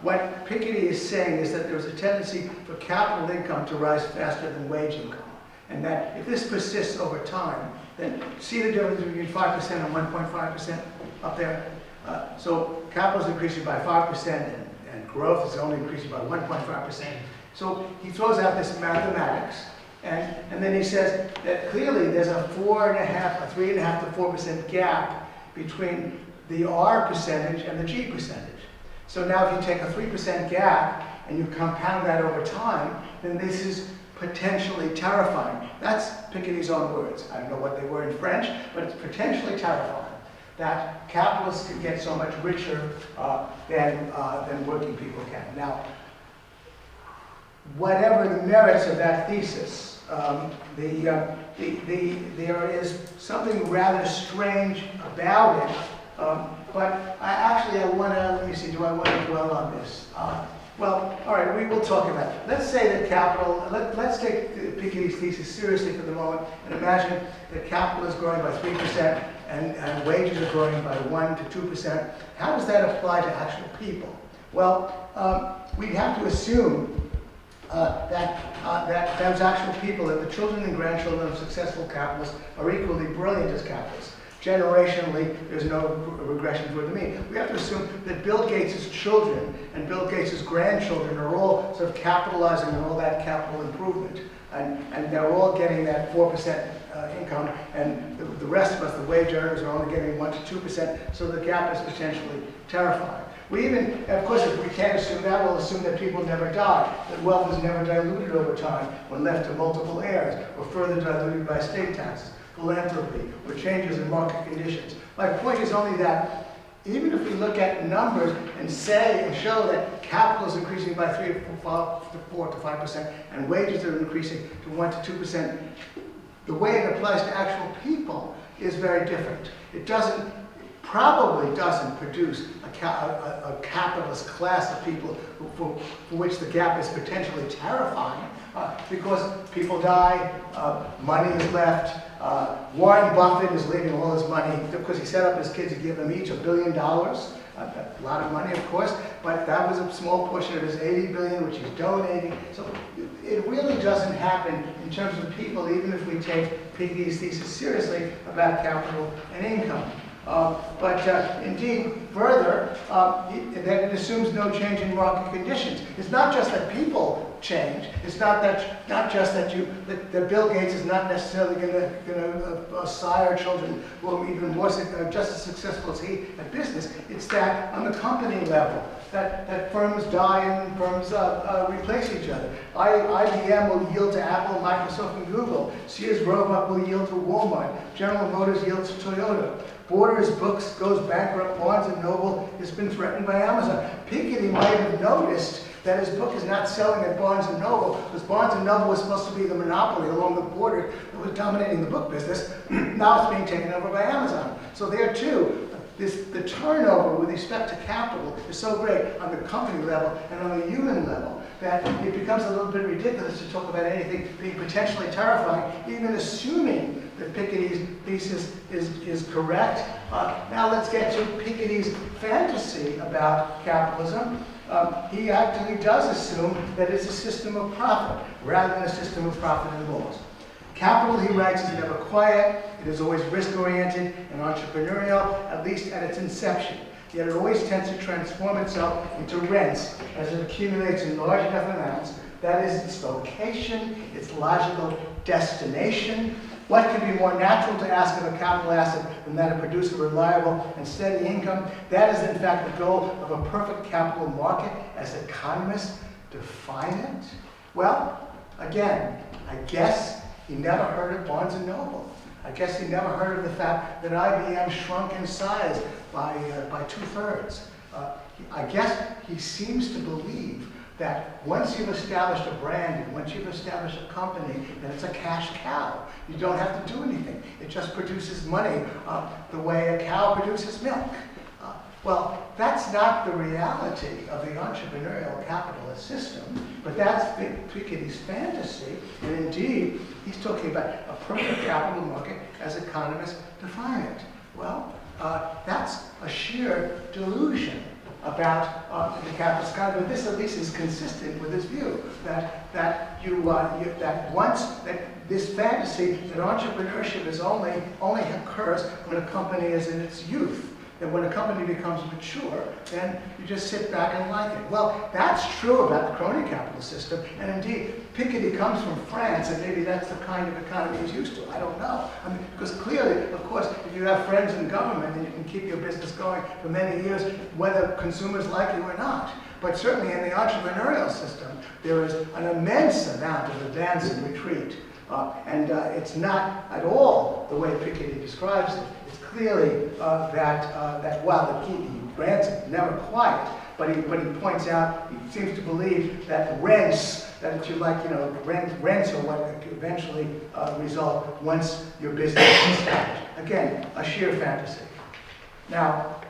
What Piketty is saying is that there's a tendency for capital income to rise faster than wage income, and that if this persists over time, then see the difference between 5% and 1.5% up there? So capital is increasing by 5%, and growth is only increasing by 1.5%. So he throws out this mathematics, and then he says that clearly there's a 3.5 to 4% gap between the R percentage and the G percentage. So now if you take a 3% gap and you compound that over time, then this is potentially terrifying. That's Piketty's own words. I don't know what they were in French, but it's potentially terrifying that capitalists can get so much richer than working people can. Now, whatever the merits of that thesis, there is something rather strange about it. But I want to, let me see, do I want to dwell on this? Well, all right, we will talk about it. Let's say that capital, let's take Piketty's thesis seriously for the moment and imagine that capital is growing by 3% and wages are growing by 1 to 2%. How does that apply to actual people? Well, we'd have to assume that those actual people, that the children and grandchildren of successful capitalists are equally brilliant as capitalists. Generationally, there's no regression toward the mean. We have to assume that Bill Gates' children and Bill Gates' grandchildren are all sort of capitalizing on all that capital improvement. And they're all getting that 4% income, and the rest of us, the wage earners, are only getting 1 to 2%, so the gap is potentially terrifying. We even, of course, if we can't assume that, we'll assume that people never die, that wealth is never diluted over time when left to multiple heirs, or further diluted by estate taxes, philanthropy, or changes in market conditions. My point is only that even if we look at numbers and say and show that capital is increasing by 3 to 4 to 5% and wages are increasing to 1 to 2%, the way it applies to actual people is very different. It probably doesn't produce a capitalist class of people for which the gap is potentially terrifying, because people die, money is left. Warren Buffett is leaving all his money because he set up his kids to give them each $1 billion. A lot of money, of course, but that was a small portion of his $80 billion, which he's donating. So it really doesn't happen in terms of people, even if we take Piketty's thesis seriously about capital and income. But indeed, further, that it assumes no change in market conditions. It's not just that people change. It's not just that Bill Gates is not necessarily going to sire children who are even more just as successful as he at business. It's that on the company level, that firms die and firms replace each other. IBM will yield to Apple, Microsoft, and Google. Sears Roebuck will yield to Walmart. General Motors yields to Toyota. Borders Books goes bankrupt. Barnes & Noble has been threatened by Amazon. Piketty might have noticed that his book is not selling at Barnes & Noble, because Barnes & Noble was supposed to be the monopoly along the border that was dominating the book business. Now it's being taken over by Amazon. So there too, the turnover with respect to capital is so great on the company level and on the human level that it becomes a little bit ridiculous to talk about anything being potentially terrifying, even assuming that Piketty's thesis is correct. Now let's get to Piketty's fantasy about capitalism. He actually does assume that it's a system of profit rather than a system of profit and loss. Capital, he writes, is never quiet. It is always risk-oriented and entrepreneurial, at least at its inception. Yet it always tends to transform itself into rents as it accumulates in large enough amounts. That is its location, its logical destination. What can be more natural to ask of a capital asset than that it produce a reliable and steady income? That is, in fact, the goal of a perfect capital market as economists define it. Well, again, I guess he never heard of Barnes & Noble. I guess he never heard of the fact that IBM shrunk in size by 2/3. I guess he seems to believe that once you've established a brand, and once you've established a company, then it's a cash cow. You don't have to do anything. It just produces money the way a cow produces milk. Well, that's not the reality of the entrepreneurial capitalist system, but that's Piketty's fantasy, and indeed, he's talking about a perfect capital market as economists define it. Well, that's a sheer delusion about the capitalist economy, but this at least is consistent with his view that this fantasy that entrepreneurship is only occurs when a company is in its youth. That when a company becomes mature, then you just sit back and like it. Well, that's true about the crony capital system, and indeed, Piketty comes from France, and maybe that's the kind of economy he's used to. I don't know. I mean, because clearly, of course, if you have friends in government, then you can keep your business going for many years, whether consumers like you or not. But certainly in the entrepreneurial system, there is an immense amount of advance and retreat. And it's not at all the way Piketty describes it. It's clearly that while he grants it, never quite, but he points out, he seems to believe that rents, that if you like, rents are what eventually result once your business is established. Again, a sheer fantasy. Now,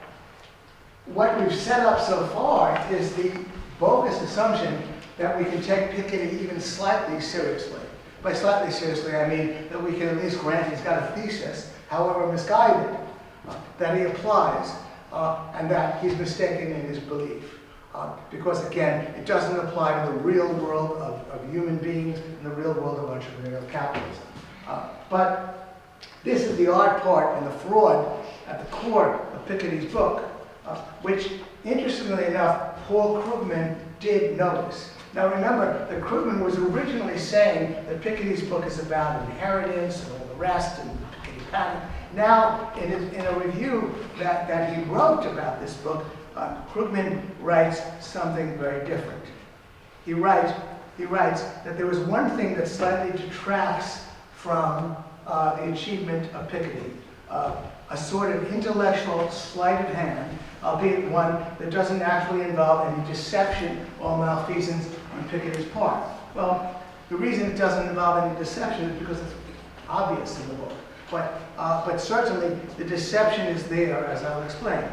what we've set up so far is the bogus assumption that we can take Piketty even slightly seriously. By slightly seriously, I mean that we can at least grant he's got a thesis, however misguided, that he applies, and that he's mistaken in his belief. Because again, it doesn't apply to the real world of human beings and the real world of entrepreneurial capitalism. But this is the odd part and the fraud at the core of Piketty's book, which, interestingly enough, Paul Krugman did notice. Now remember that Krugman was originally saying that Piketty's book is about inheritance and all the rest and the Piketty patent. Now, in a review that he wrote about this book, Krugman writes something very different. He writes that there was one thing that slightly detracts from the achievement of Piketty, a sort of intellectual sleight of hand, albeit one that doesn't actually involve any deception or malfeasance on Piketty's part. Well, the reason it doesn't involve any deception is because it's obvious in the book. But certainly the deception is there, as I'll explain.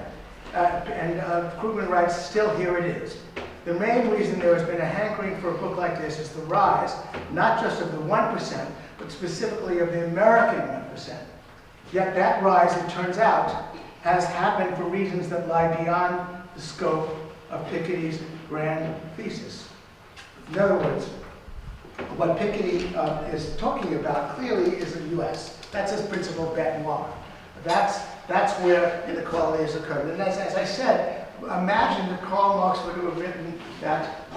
Krugman writes, still here it is. The main reason there has been a hankering for a book like this is the rise, not just of the 1%, but specifically of the American 1%. Yet that rise, it turns out, has happened for reasons that lie beyond the scope of Piketty's grand thesis. In other words, what Piketty is talking about clearly is the US. That's his principal bête noire. That's where inequality has occurred. And as I said, imagine that Karl Marx would have written that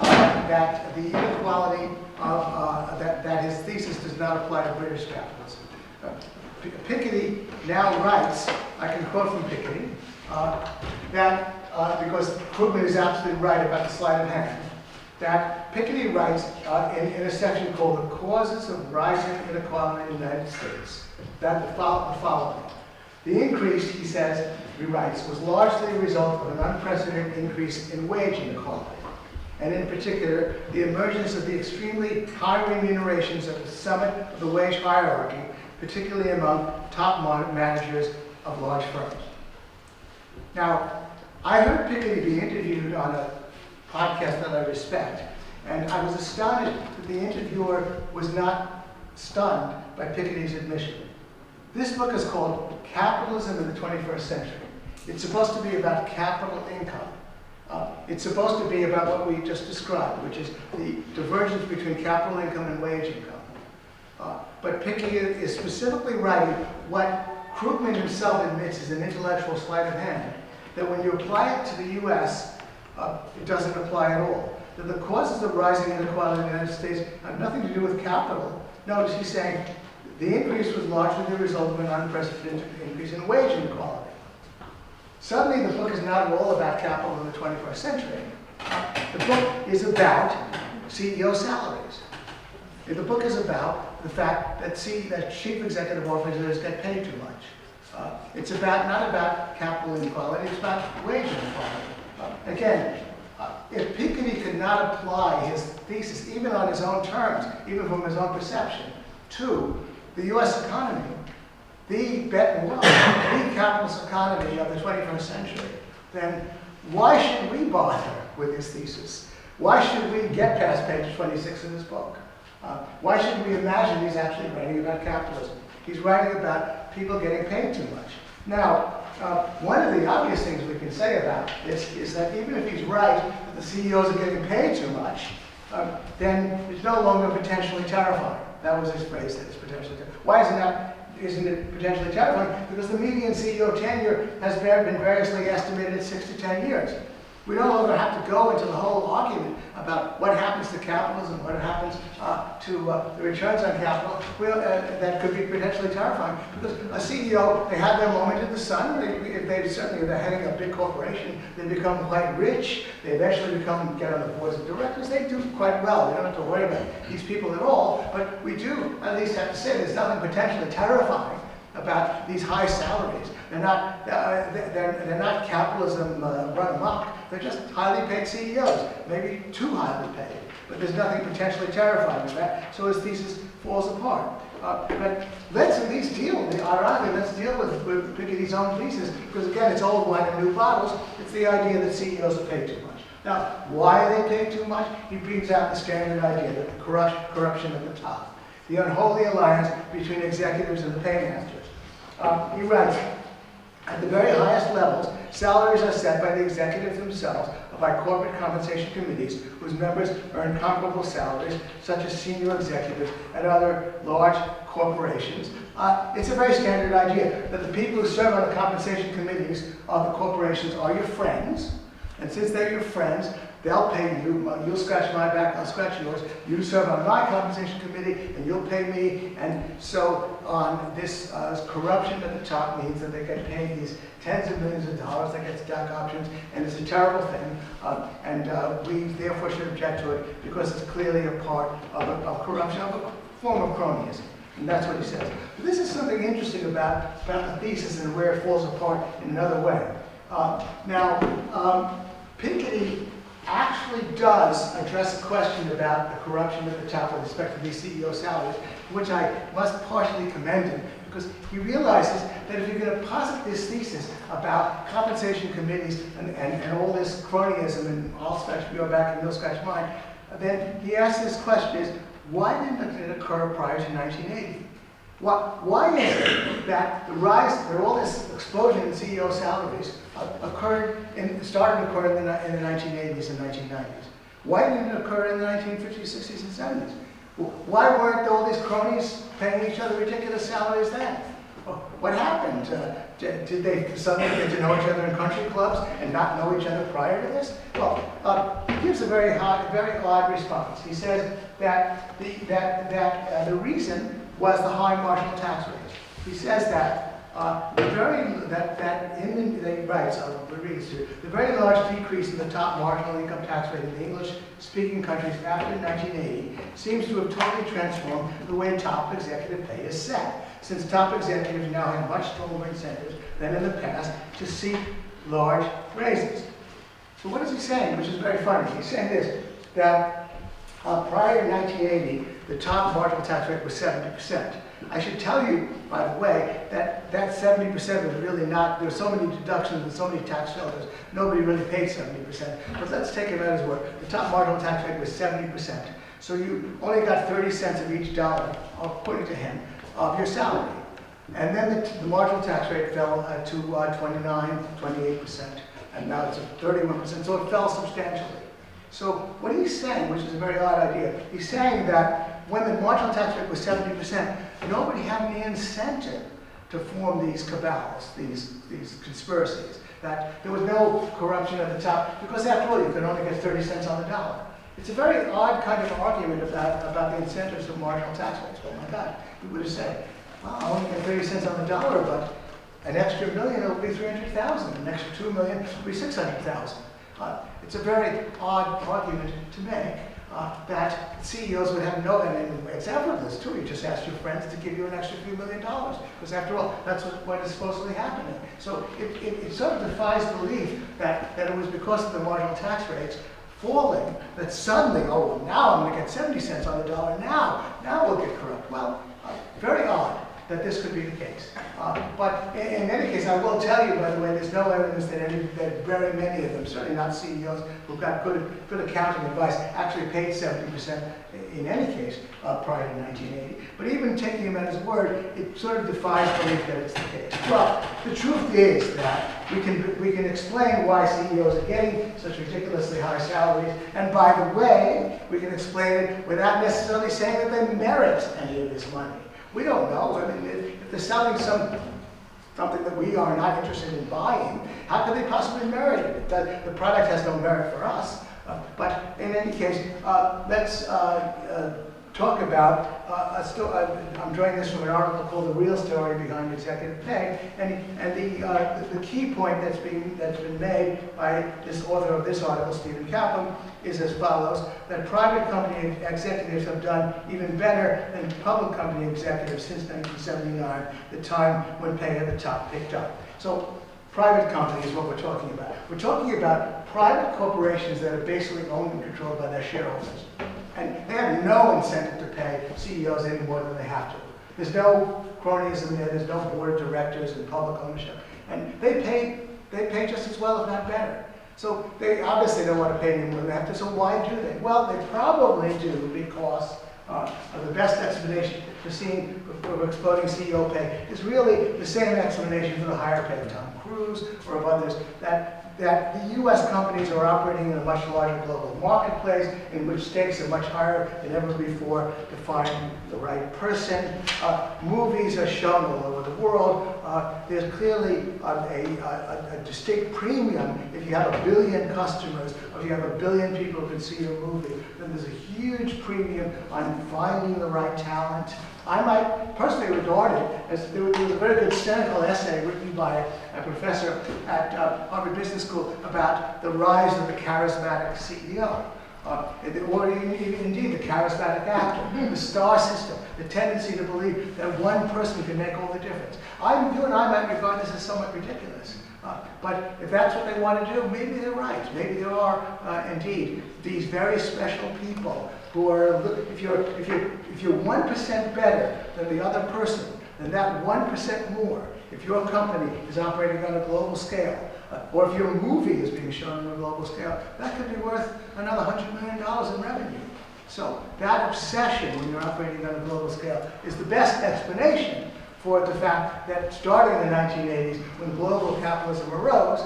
the inequality that his thesis does not apply to British capitalism. Piketty now writes, I can quote from Piketty, that because Krugman is absolutely right about the sleight of hand, that Piketty writes in a section called The Causes of Rising Inequality in the United States, that the following. The increase, he says, he writes, was largely a result of an unprecedented increase in wage inequality, and in particular, the emergence of the extremely high remunerations at the summit of the wage hierarchy, particularly among top managers of large firms. Now, I heard Piketty be interviewed on a podcast that I respect, and I was astonished that the interviewer was not stunned by Piketty's admission. This book is called Capitalism in the 21st Century. It's supposed to be about capital income. It's supposed to be about what we just described, which is the divergence between capital income and wage income. But Piketty is specifically writing what Krugman himself admits is an intellectual sleight of hand, that when you apply it to the US, it doesn't apply at all. That the causes of rising inequality in the United States have nothing to do with capital. Notice he's saying the increase was largely the result of an unprecedented increase in wage inequality. Suddenly the book is not at all about capital in the 21st century. The book is about CEO salaries. The book is about the fact that chief executive officers get paid too much. It's not about capital inequality, it's about wage inequality. Again, if Piketty could not apply his thesis, even on his own terms, even from his own perception, to the US economy, the capitalist economy of the 21st century, then why should we bother with his thesis? Why should we get past page 26 of his book? Why should we imagine he's actually writing about capitalism? He's writing about people getting paid too much. Now, one of the obvious things we can say about this is that even if he's right that the CEOs are getting paid too much, then it's no longer potentially terrifying. That was his phrase, that it's potentially terrifying. Why isn't it potentially terrifying? Because the median CEO tenure has been variously estimated at 6 to 10 years. We no longer have to go into the whole argument about what happens to capitalism, what happens to the returns on capital. That could be potentially terrifying, because a CEO, they have their moment in the sun. If they're heading a big corporation, they become quite rich. They eventually get on the boards of directors. They do quite well. We don't have to worry about these people at all. But we do at least have to say there's nothing potentially terrifying about these high salaries. They're not capitalism run amok. They're just highly paid CEOs, maybe too highly paid. But there's nothing potentially terrifying about that. So his thesis falls apart. But let's at least ironically, let's deal with Piketty's own thesis, because again, it's old wine in new bottles. It's the idea that CEOs are paid too much. Now, why are they paid too much? He brings out the standard idea that the corruption at the top, the unholy alliance between executives and the paymasters. He writes, at the very highest levels, salaries are set by the executives themselves or by corporate compensation committees whose members earn comparable salaries, such as senior executives at other large corporations. It's a very standard idea that the people who serve on the compensation committees of the corporations are your friends, and since they're your friends, they'll pay you. You'll scratch my back, I'll scratch yours. You serve on my compensation committee, and you'll pay me. And so on. This corruption at the top means that they get paid these tens of millions of dollars. They get stock options, and it's a terrible thing. We therefore should object to it because it's clearly a part of corruption, of a form of cronyism. And that's what he says. But this is something interesting about the thesis and where it falls apart in another way. Piketty actually does address a question about the corruption at the top with respect to these CEO salaries, which I must partially commend him, because he realizes that if you're going to posit this thesis about compensation committees and all this cronyism and I'll scratch your back and you'll scratch mine, then he asks this question is, why didn't it occur prior to 1980? Why is it that the rise, that all this explosion in CEO salaries started to occur in the 1980s and 1990s? Why didn't it occur in the 1950s, 60s, and 70s? Why weren't all these cronies paying each other ridiculous salaries then? What happened? Did they suddenly get to know each other in country clubs and not know each other prior to this? Well, he gives a very odd response. He says that the reason was the high marginal tax rate. He says that the very large decrease in the top marginal income tax rate in the English-speaking countries after 1980 seems to have totally transformed the way top executive pay is set, since top executives now have much stronger incentives than in the past to seek large raises. So what is he saying, which is very funny? He's saying this, that prior to 1980, the top marginal tax rate was 70%. I should tell you, by the way, that 70% was really not, there were so many deductions and so many tax shelters, nobody really paid 70%. But let's take him at his word. The top marginal tax rate was 70%. So you only got 30 cents of each dollar, according to him, of your salary. And then the marginal tax rate fell to 29, 28%. And now it's at 31%, so it fell substantially. So what he's saying, which is a very odd idea, he's saying that when the marginal tax rate was 70%, nobody had any incentive to form these cabals, these conspiracies. That there was no corruption at the top, because after all, you could only get 30 cents on the dollar. It's a very odd kind of argument about the incentives of marginal tax rates. Oh my God, you would have said, well, I only get 30 cents on the dollar, but an extra $1 million will be 300,000, an extra $2 million will be 600,000. It's a very odd argument to make that CEOs would have no, and it's effortless too. You just ask your friends to give you an extra few $1 million, because after all, that's what is supposedly happening. So it sort of defies belief that it was because of the marginal tax rates falling, that suddenly, oh, well, now I'm going to get 70 cents on the dollar, now we'll get corrupt. Well, very odd that this could be the case. But in any case, I will tell you, by the way, there's no evidence that very many of them, certainly not CEOs who got good accounting advice, actually paid 70% in any case prior to 1980. But even taking him at his word, it sort of defies belief that it's the case. Well, the truth is that we can explain why CEOs are getting such ridiculously high salaries, and by the way, we can explain it without necessarily saying that they merit any of this money. We don't know. I mean, if they're selling something that we are not interested in buying, how could they possibly merit it? The product has no merit for us. But in any case, let's talk about, I'm drawing this from an article called The Real Story Behind Executive Pay, and the key point that's been made by this author of this article, Stephen Kaplan, is as follows, that private company executives have done even better than public company executives since 1979, the time when pay at the top picked up. So private company is what we're talking about. We're talking about private corporations that are basically owned and controlled by their shareholders. And they have no incentive to pay CEOs any more than they have to. There's no cronyism there, there's no board of directors and public ownership. And they pay just as well, if not better. So they obviously don't want to pay any more than they have to, so why do they? Well, they probably do because the best explanation for exploding CEO pay is really the same explanation for the higher pay of Tom Cruise or of others, that the U.S. companies are operating in a much larger global marketplace in which stakes are much higher than ever before to find the right person. Movies are shown all over the world. There's clearly a distinct premium if you have 1 billion customers, or if you have 1 billion people who can see your movie, then there's a huge premium on finding the right talent. I might personally regard it as, there was a very good cynical essay written by a professor at Harvard Business School about the rise of the charismatic CEO. Or indeed the charismatic actor, the star system, the tendency to believe that one person can make all the difference. You and I might regard this as somewhat ridiculous. But if that's what they want to do, maybe they're right. Maybe there are indeed these very special people who are, if you're 1% better than the other person, then that 1% more, if your company is operating on a global scale, or if your movie is being shown on a global scale, that could be worth another $100 million in revenue. So that obsession when you're operating on a global scale is the best explanation for the fact that starting in the 1980s, when global capitalism arose,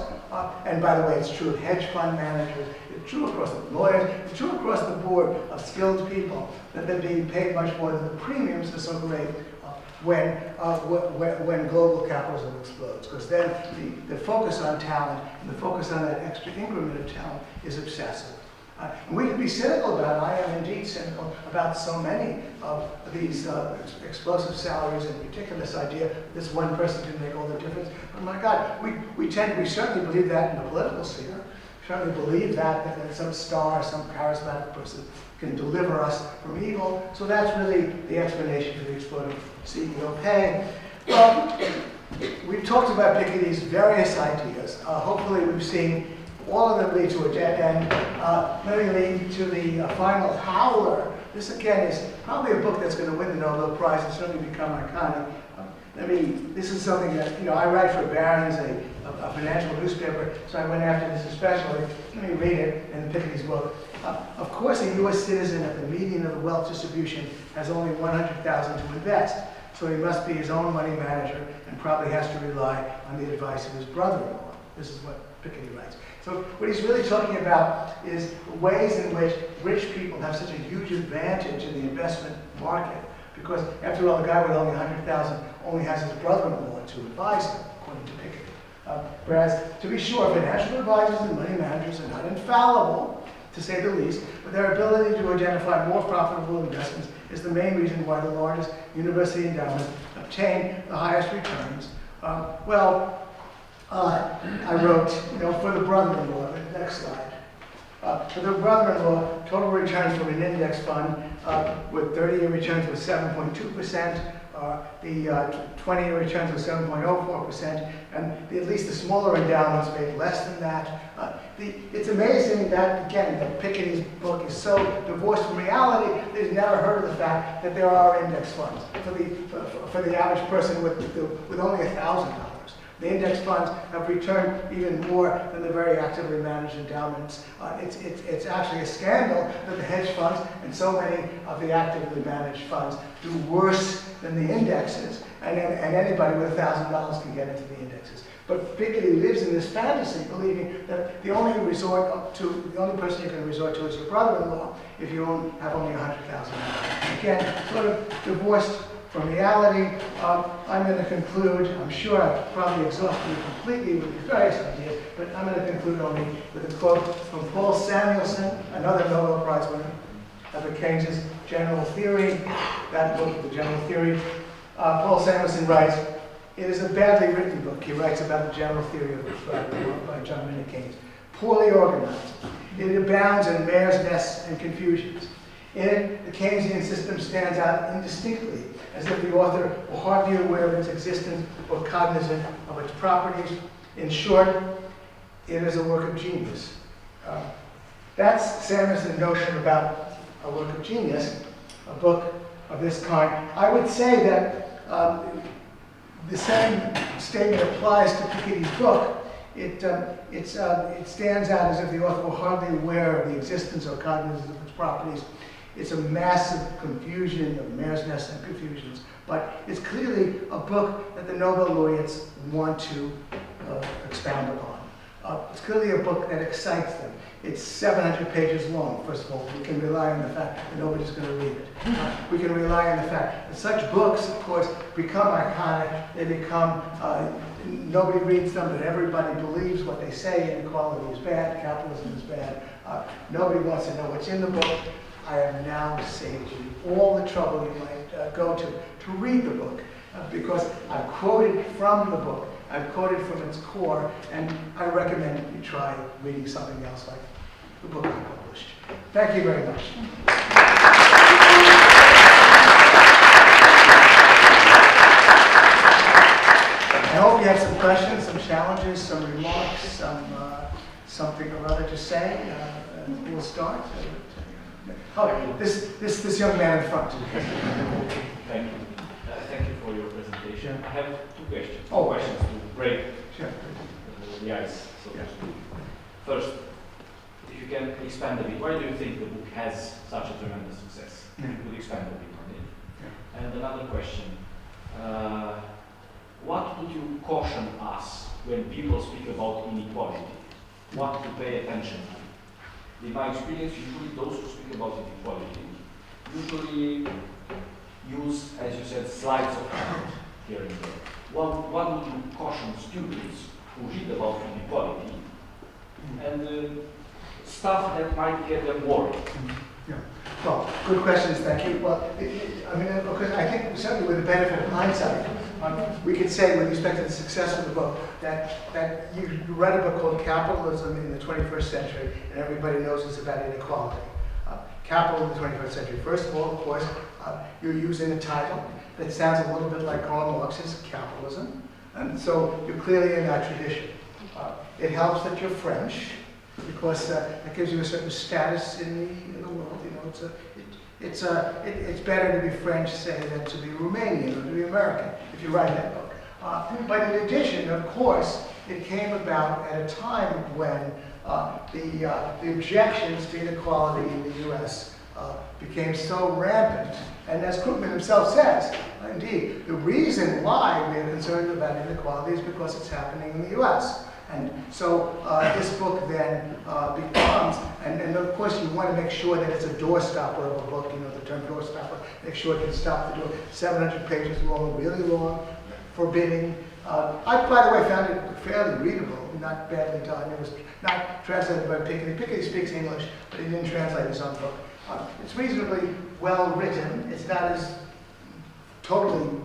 and by the way, it's true of hedge fund managers, it's true across the lawyers, it's true across the board of skilled people, that they're being paid much more than the premiums are so great when global capitalism explodes. Because then the focus on talent and the focus on that extra increment of talent is obsessive. And we can be cynical about it. I am indeed cynical about so many of these explosive salaries, in particular this idea that this one person can make all the difference. But my God, we certainly believe that in the political sphere. We certainly believe that some star, some charismatic person can deliver us from evil. So that's really the explanation for the exploding CEO pay. Well, we've talked about Piketty's various ideas. Hopefully we've seen all of them lead to a dead end. Let me lead to the final howler. This again is probably a book that's going to win the Nobel Prize and certainly become iconic. This is something that, I write for Barron's, a financial newspaper, so I went after this especially. Let me read it in Piketty's book. Of course, a U.S. citizen at the median of the wealth distribution has only $100,000 to invest, so he must be his own money manager and probably has to rely on the advice of his brother-in-law. This is what Piketty writes. So what he's really talking about is ways in which rich people have such a huge advantage in the investment market. Because after all, the guy with only $100,000 only has his brother-in-law to advise him, according to Piketty. Whereas, to be sure, financial advisors and money managers are not infallible, to say the least, but their ability to identify more profitable investments is the main reason why the largest university endowments obtain the highest returns. I wrote, for the brother-in-law, the next slide. For the brother-in-law, total returns from an index fund with 30-year returns was 7.2%, the 20-year returns were 7.04%, and at least the smaller endowments made less than that. It's amazing that, again, that Piketty's book is so divorced from reality that he's never heard of the fact that there are index funds for the average person with only $1,000. The index funds have returned even more than the very actively managed endowments. It's actually a scandal that the hedge funds and so many of the actively managed funds do worse than the indexes, and anybody with $1,000 can get into the indexes. But Piketty lives in this fantasy, believing that the only person you can resort to is your brother-in-law if you have only $100,000. Again, sort of divorced from reality. I'm going to conclude. I'm sure I've probably exhausted you completely with these various ideas, but I'm going to conclude only with a quote from Paul Samuelson, another Nobel Prize winner, of Keynes's General Theory. That book, The General Theory. Paul Samuelson writes, "It is a badly written book." He writes about the general theory of by John Maynard Keynes. "Poorly organized. It abounds in mare's nests and confusions. In it, the Keynesian system stands out indistinctly, as if the author were hardly aware of its existence or cognizant of its properties. In short, it is a work of genius." That's Samuelson's notion about a work of genius, a book of this kind. I would say that the same statement applies to Piketty's book. It stands out as if the author were hardly aware of the existence or cognizance of its properties. It's a massive confusion of mare's nests and confusions, but it's clearly a book that the Nobel laureates want to expound upon. It's clearly a book that excites them. It's 700 pages long. First of all, we can rely on the fact that nobody's going to read it. We can rely on the fact that such books, of course, become iconic. They become, nobody reads them, but everybody believes what they say. Inequality is bad, capitalism is bad. Nobody wants to know what's in the book. I have now saved you all the trouble you might go to read the book, because I've quoted from the book. I've quoted from its core, and I recommend you try reading something else like the book I published. Thank you very much. I hope you have some questions, some challenges, some remarks, something or other to say. We'll start. Oh, this young man in front. Thank you. Thank you for your presentation. I have two questions. Oh, questions to break sure. The ice. So to speak. First, if you can expand a bit, why do you think the book has such a tremendous success? If you could expand a bit on it. Yeah. And another question. What would you caution us when people speak about inequality? What to pay attention to? In my experience, usually those who speak about inequality usually use, as you said, slides of comment here and there. What would you caution students who read about inequality and stuff that might get them worried? Yeah. Well, good questions, thank you. Well, I mean, because I think certainly with the benefit of hindsight, we could say with respect to the success of the book that you read a book called Capitalism in the 21st Century, and everybody knows it's about inequality. Capital in the 21st Century. First of all, of course, you're using a title that sounds a little bit like Karl Marx's Capitalism, and so you're clearly in that tradition. It helps that you're French, because that gives you a certain status in the world. You know, it's better to be French, say, than to be Romanian or to be American if you write that book. But in addition, of course, it came about at a time when the objections to inequality in the U.S. Became so rampant. And as Krugman himself says, indeed, the reason why we are concerned about inequality is because it's happening in the U.S. And so this book then becomes, and of course you want to make sure that it's a doorstopper of a book, you know, the term doorstopper, make sure it can stop the door. 700 pages long, really long, forbidding. I, by the way, found it fairly readable, not badly done. It was not translated by Piketty. Piketty speaks English, but he didn't translate his own book. It's reasonably well written. It's not as totally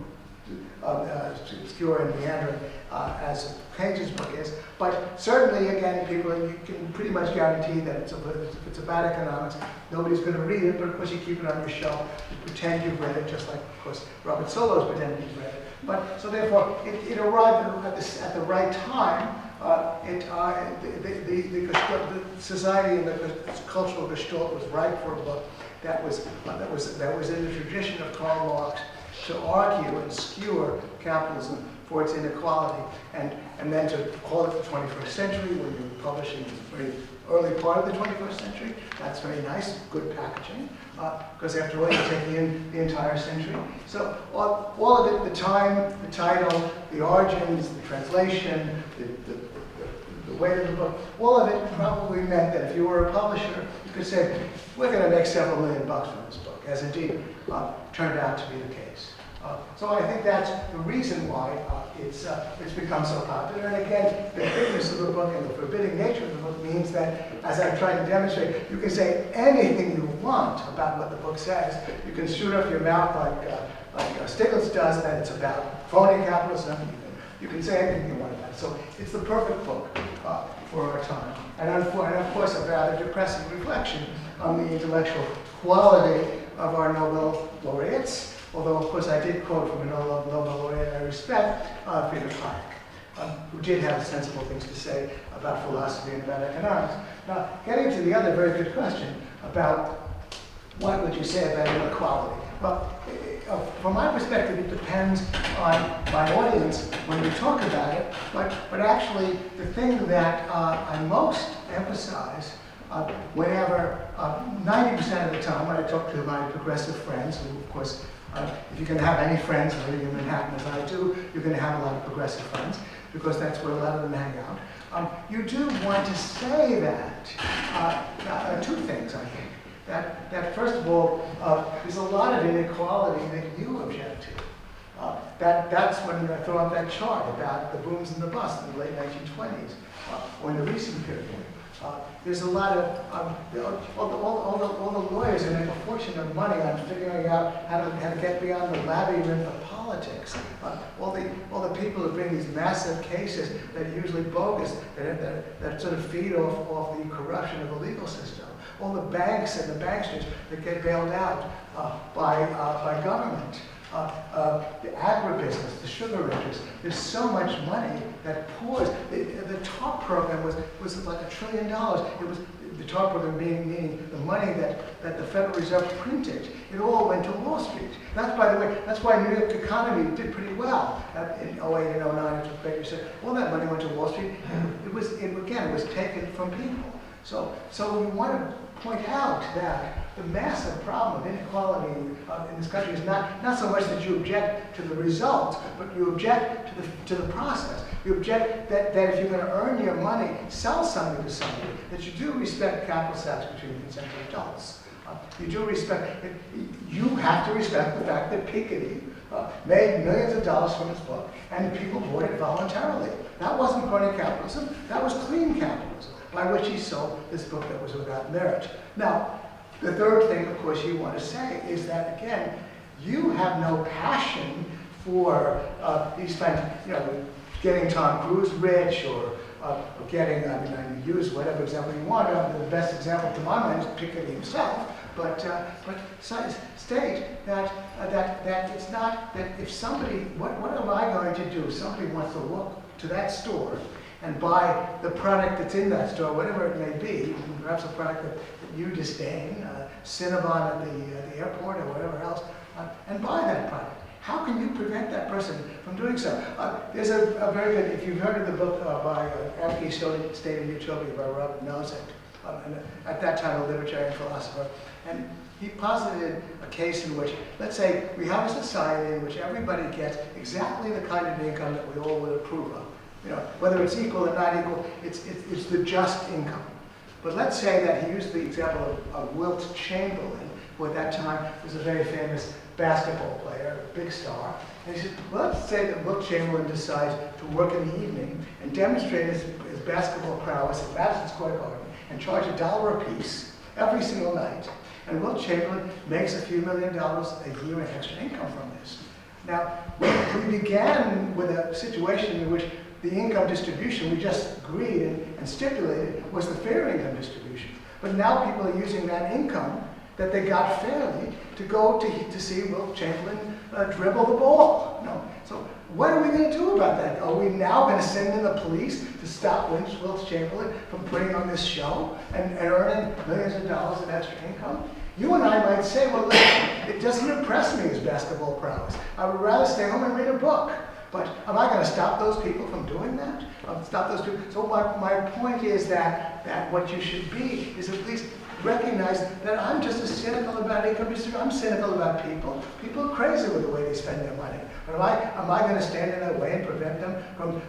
obscure and meandering as Keynes's book is. But certainly, again, people, you can pretty much guarantee that if it's about economics, nobody's going to read it, but of course you keep it on your shelf, you pretend you've read it, just like, of course, Robert Solo's pretended he's read it. But, so therefore, it arrived at the right time. The society and the cultural gestalt was ripe for a book that was in the tradition of Karl Marx, to argue and skewer capitalism for its inequality, and then to call it the 21st century when you're publishing the very early part of the 21st century. That's very nice, good packaging, because after all, you're taking in the entire century. So all of it, the time, the title, the origins, the translation, the weight of the book, all of it probably meant that if you were a publisher, you could say, we're going to make several $million from this book, as indeed turned out to be the case. So I think that's the reason why it's become so popular. And again, the bigness of the book and the forbidding nature of the book means that, as I've tried to demonstrate, you can say anything you want about what the book says. You can shoot up your mouth like Stiglitz does, that it's about phony capitalism. You can say anything you want about it. So it's the perfect book for our time. And of course, a rather depressing reflection on the intellectual quality of our Nobel laureates. Although, of course, I did quote from a Nobel laureate I respect, Friedrich Hayek, who did have sensible things to say about philosophy and about economics. Now, getting to the other very good question about what would you say about inequality? Well, from my perspective, it depends on my audience when we talk about it, but actually, the thing that I most emphasize whenever, 90% of the time when I talk to my progressive friends, who, of course, if you can have any friends living in Manhattan as I do, you're going to have a lot of progressive friends, because that's where a lot of them hang out. You do want to say that, two things, I think. That first of all, there's a lot of inequality that you object to. That's when I throw up that chart about the booms and the busts in the late 1920s, or in the recent period. There's a lot of, all the lawyers who make a fortune of money on figuring out how to get beyond the labyrinth of politics. All the people who bring these massive cases that are usually bogus, that sort of feed off the corruption of the legal system. All the banks and the banksters that get bailed out by government. The agribusiness, the sugar interests. There's so much money that pours. The TARP program was like $1 trillion. It was the TARP program meaning the money that the Federal Reserve printed. It all went to Wall Street. That's, by the way, that's why New York economy did pretty well in 08 and 09. As Baker said, all that money went to Wall Street. It was taken from people. So we want to point out that the massive problem of inequality in this country is not so much that you object to the result, but you object to the process. You object that if you're going to earn your money, sell something to somebody, that you do respect capital stacks between consenting adults. You do respect, you have to respect the fact that Piketty made millions of dollars from his book, and people bought it voluntarily. That wasn't crony capitalism, that was clean capitalism, by which he sold this book that was without merit. Now, the third thing, of course, you want to say is that, again, you have no passion for these kinds, getting Tom Cruise rich or getting, you use whatever example you want. The best example to my mind is Piketty himself. But state that it's not, that if somebody, what am I going to do? If somebody wants to look to that store and buy the product that's in that store, whatever it may be, perhaps a product that you disdain, Cinnabon at the airport or whatever else, and buy that product. How can you prevent that person from doing so? There's a very good, if you've heard of the book by Anarchy, State and Utopia by Robert Nozick, at that time a libertarian philosopher, and he posited a case in which, let's say, we have a society in which everybody gets exactly the kind of income that we all would approve of. Whether it's equal or not equal, it's the just income. But let's say that he used the example of Wilt Chamberlain, who at that time was a very famous basketball player, a big star. And he said, well, let's say that Wilt Chamberlain decides to work in the evening and demonstrate his basketball prowess at Madison Square Garden and charge $1 a piece every single night. And Wilt Chamberlain makes a few $1 million a year in extra income from this. Now, we began with a situation in which the income distribution, we just agreed and stipulated, was the fair income distribution. But now people are using that income that they got fairly to go to see Wilt Chamberlain dribble the ball. You know? So what are we going to do about that? Are we now going to send in the police to stop Wilt Chamberlain from putting on this show and earning millions of dollars in extra income? You and I might say, well, listen, it doesn't impress me, his basketball prowess. I would rather stay home and read a book. But am I going to stop those people from doing that? Stop those people? So my point is that what you should be is at least recognize that I'm just as cynical about income distribution. I'm cynical about people. People are crazy with the way they spend their money. But am I going to stand in their way and prevent them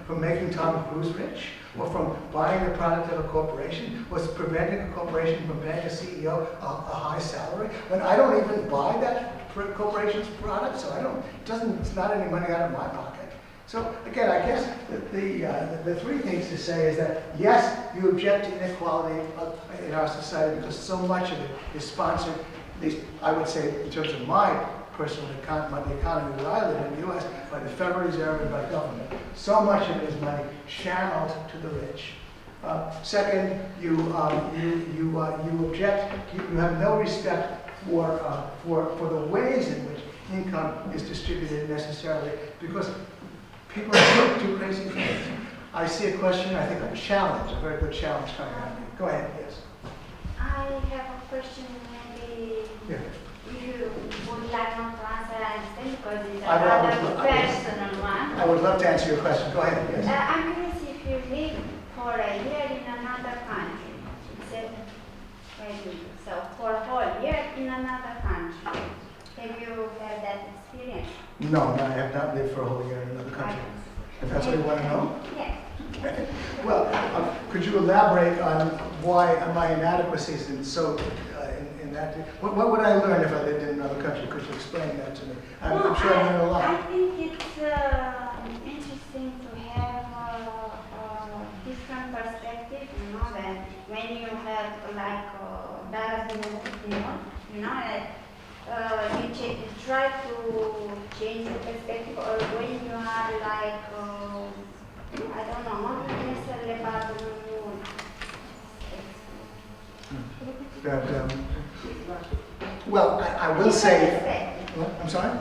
from making Tom Cruise rich? Or from buying the product of a corporation? Was preventing a corporation from paying a CEO a high salary? When I don't even buy that corporation's product, so it's not any money out of my pocket. So again, I guess the three things to say is that yes, you object to inequality in our society because so much of it is sponsored, at least I would say in terms of my personal economy, the economy where I live in the U.S., by the Federal Reserve and by government. So much of it is money channeled to the rich. Second, you object, you have no respect for the ways in which income is distributed necessarily because people do crazy things. I see a question, I think a challenge, a very good challenge coming out here. Go ahead, yes. I have a question, maybe Yeah. you would like not to answer, I understand, because it's I another personal one. I would love to answer your question. Go ahead, yes. I'm curious if you live for a year in another country. So for a whole year in another country. Have you had that experience? No, I have not lived for a whole year in another country. If that's what you want to know? Yes. Well, could you elaborate on why my inadequacies in that? What would I learn if I lived in another country? Could you explain that to me? I'm sure I learned a lot. I think it's interesting to have a different perspective, you know, that when you have like that, you know, that you try to change the perspective, or when you are like, I don't know, not necessarily about well, I will say, I'm sorry?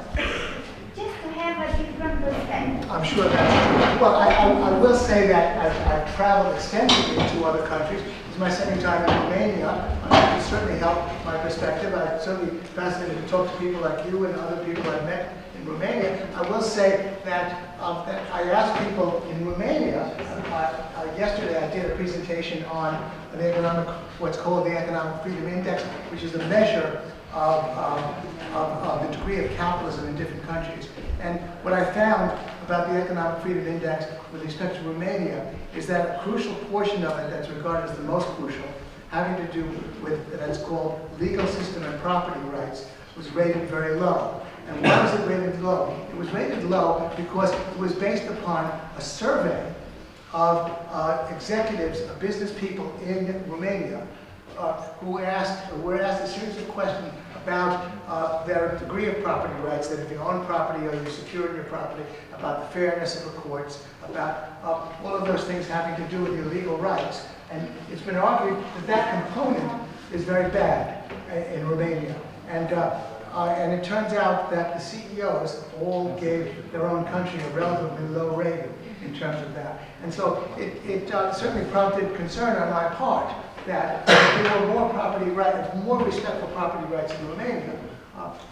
Just to have a different perspective. I'm sure that's true. Well, I will say that I've traveled extensively to other countries. This is my second time in Romania. It certainly helped my perspective. I'm certainly fascinated to talk to people like you and other people I've met in Romania. I will say that I asked people in Romania, yesterday I did a presentation on what's called the Economic Freedom Index, which is a measure of the degree of capitalism in different countries. And what I found about the Economic Freedom Index with respect to Romania is that a crucial portion of it that's regarded as the most crucial, having to do with that's called legal system and property rights, was rated very low. And why was it rated low? It was rated low because it was based upon a survey of executives, of business people in Romania, who were asked a series of questions about their degree of property rights, that if you own property or you secure your property, about the fairness of the courts, about all of those things having to do with your legal rights. And it's been argued that that component is very bad in Romania. And it turns out that the CEOs all gave their own country a relatively low rating in terms of that. And so it certainly prompted concern on my part that if there were more property rights, more respect for property rights in Romania,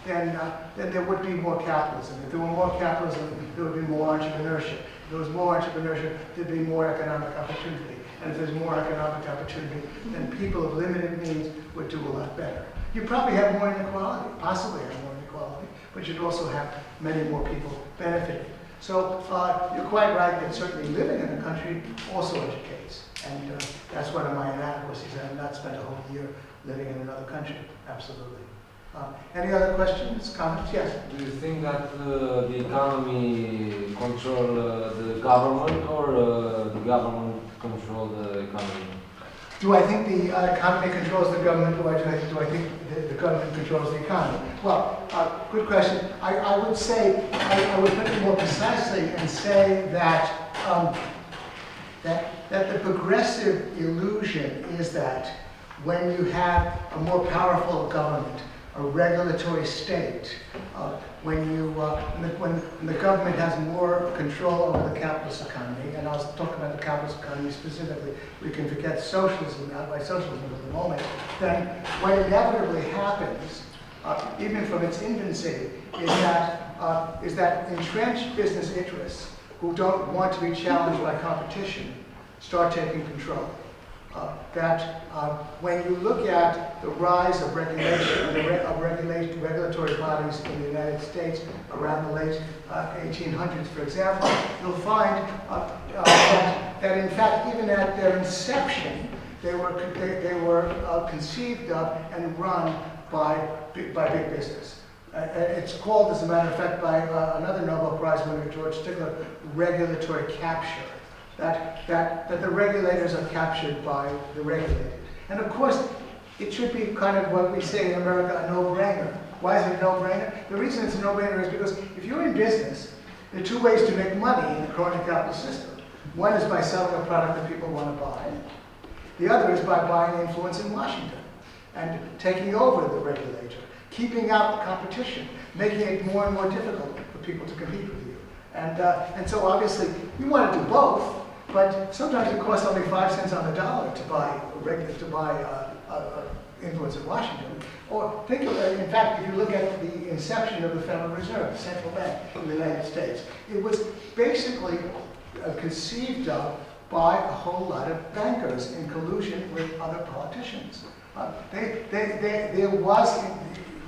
then there would be more capitalism. If there were more capitalism, there would be more entrepreneurship. If there was more entrepreneurship, there'd be more economic opportunity. And if there's more economic opportunity, then people of limited means would do a lot better. You probably have more inequality, possibly have more inequality, but you'd also have many more people benefiting. So you're quite right that certainly living in a country also educates. And that's one of my inadequacies. I have not spent a whole year living in another country, absolutely. Any other questions, comments? Yes? Do you think that the economy control the government, or the government control the economy? Do I think the economy controls the government, or do I think the government controls the economy? Well, good question. I would say, I would put it more precisely and say that that the progressive illusion is that when you have a more powerful government, a regulatory state, when the government has more control over the capitalist economy, and I'll talk about the capitalist economy specifically, we can forget socialism, outright socialism at the moment, then what inevitably happens, even from its infancy, is that entrenched business interests who don't want to be challenged by competition start taking control. When you look at the rise of regulation, regulatory bodies in the United States around the late 1800s, for example, you'll find that in fact, even at their inception, they were conceived of and run by big business. It's called, as a matter of fact, by another Nobel Prize winner, George Stigler, regulatory capture. That the regulators are captured by the regulated. And of course, it should be kind of what we say in America, a no-brainer. Why is it a no-brainer? The reason it's a no-brainer is because if you're in business, there are two ways to make money in the crony capitalist system. One is by selling a product that people want to buy. The other is by buying influence in Washington and taking over the regulator, keeping out the competition, making it more and more difficult for people to compete with you. And so obviously, you want to do both. But sometimes it costs only 5 cents on the dollar to buy influence in Washington. Or think of it, in fact, if you look at the inception of the Federal Reserve, the central bank in the United States, it was basically conceived of by a whole lot of bankers in collusion with other politicians. There was.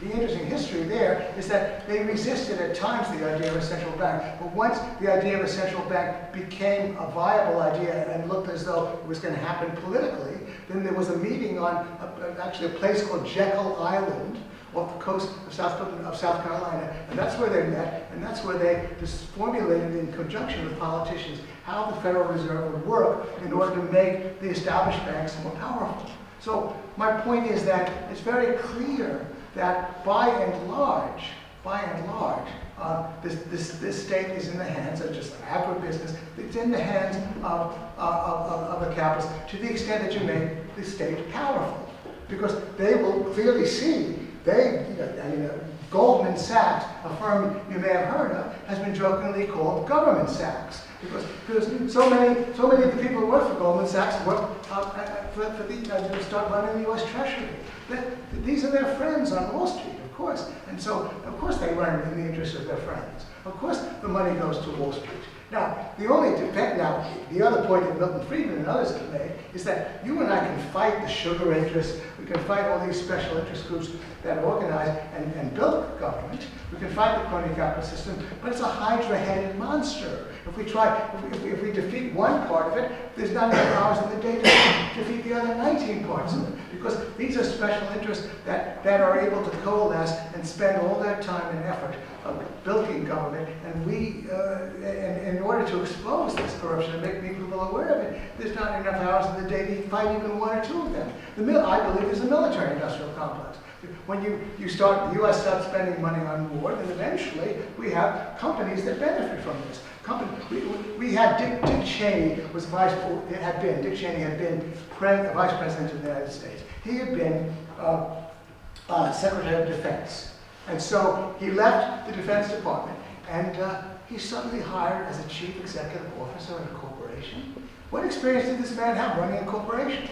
The interesting history there is that they resisted at times the idea of a central bank. But once the idea of a central bank became a viable idea and looked as though it was going to happen politically, then there was a meeting on actually a place called Jekyll Island off the coast of South Carolina. And that's where they met, and that's where they just formulated in conjunction with politicians how the Federal Reserve would work in order to make the established banks more powerful. So my point is that it's very clear that by and large, this state is in the hands of just agribusiness. It's in the hands of the capitalists to the extent that you make the state powerful, because they will clearly see. Goldman Sachs, a firm you may have heard of, has been jokingly called Government Sachs, because so many of the people who work for Goldman Sachs work to start running the U.S. Treasury. These are their friends on Wall Street, of course, and so of course they run in the interest of their friends. Of course, the money goes to Wall Street. Now, the other point that Milton Friedman and others have made is that you and I can fight the sugar interests. We can fight all these special interest groups that organize and build government. We can fight the crony capitalist system, but it's a hydra-headed monster. If we defeat one part of it, there's not enough hours in the day to defeat the other 19 parts of it, because these are special interests that are able to coalesce and spend all their time and effort building government, and in order to expose this corruption and make people aware of it, there's not enough hours in the day to fight even one or two of them. I believe there's a military-industrial complex. When the U.S. starts spending money on war, then eventually we have companies that benefit from this. We had Dick Cheney was Dick Cheney had been vice president of the United States. He had been Secretary of Defense. And so he left the Defense Department, and he's suddenly hired as a chief executive officer in a corporation. What experience did this man have running a corporation?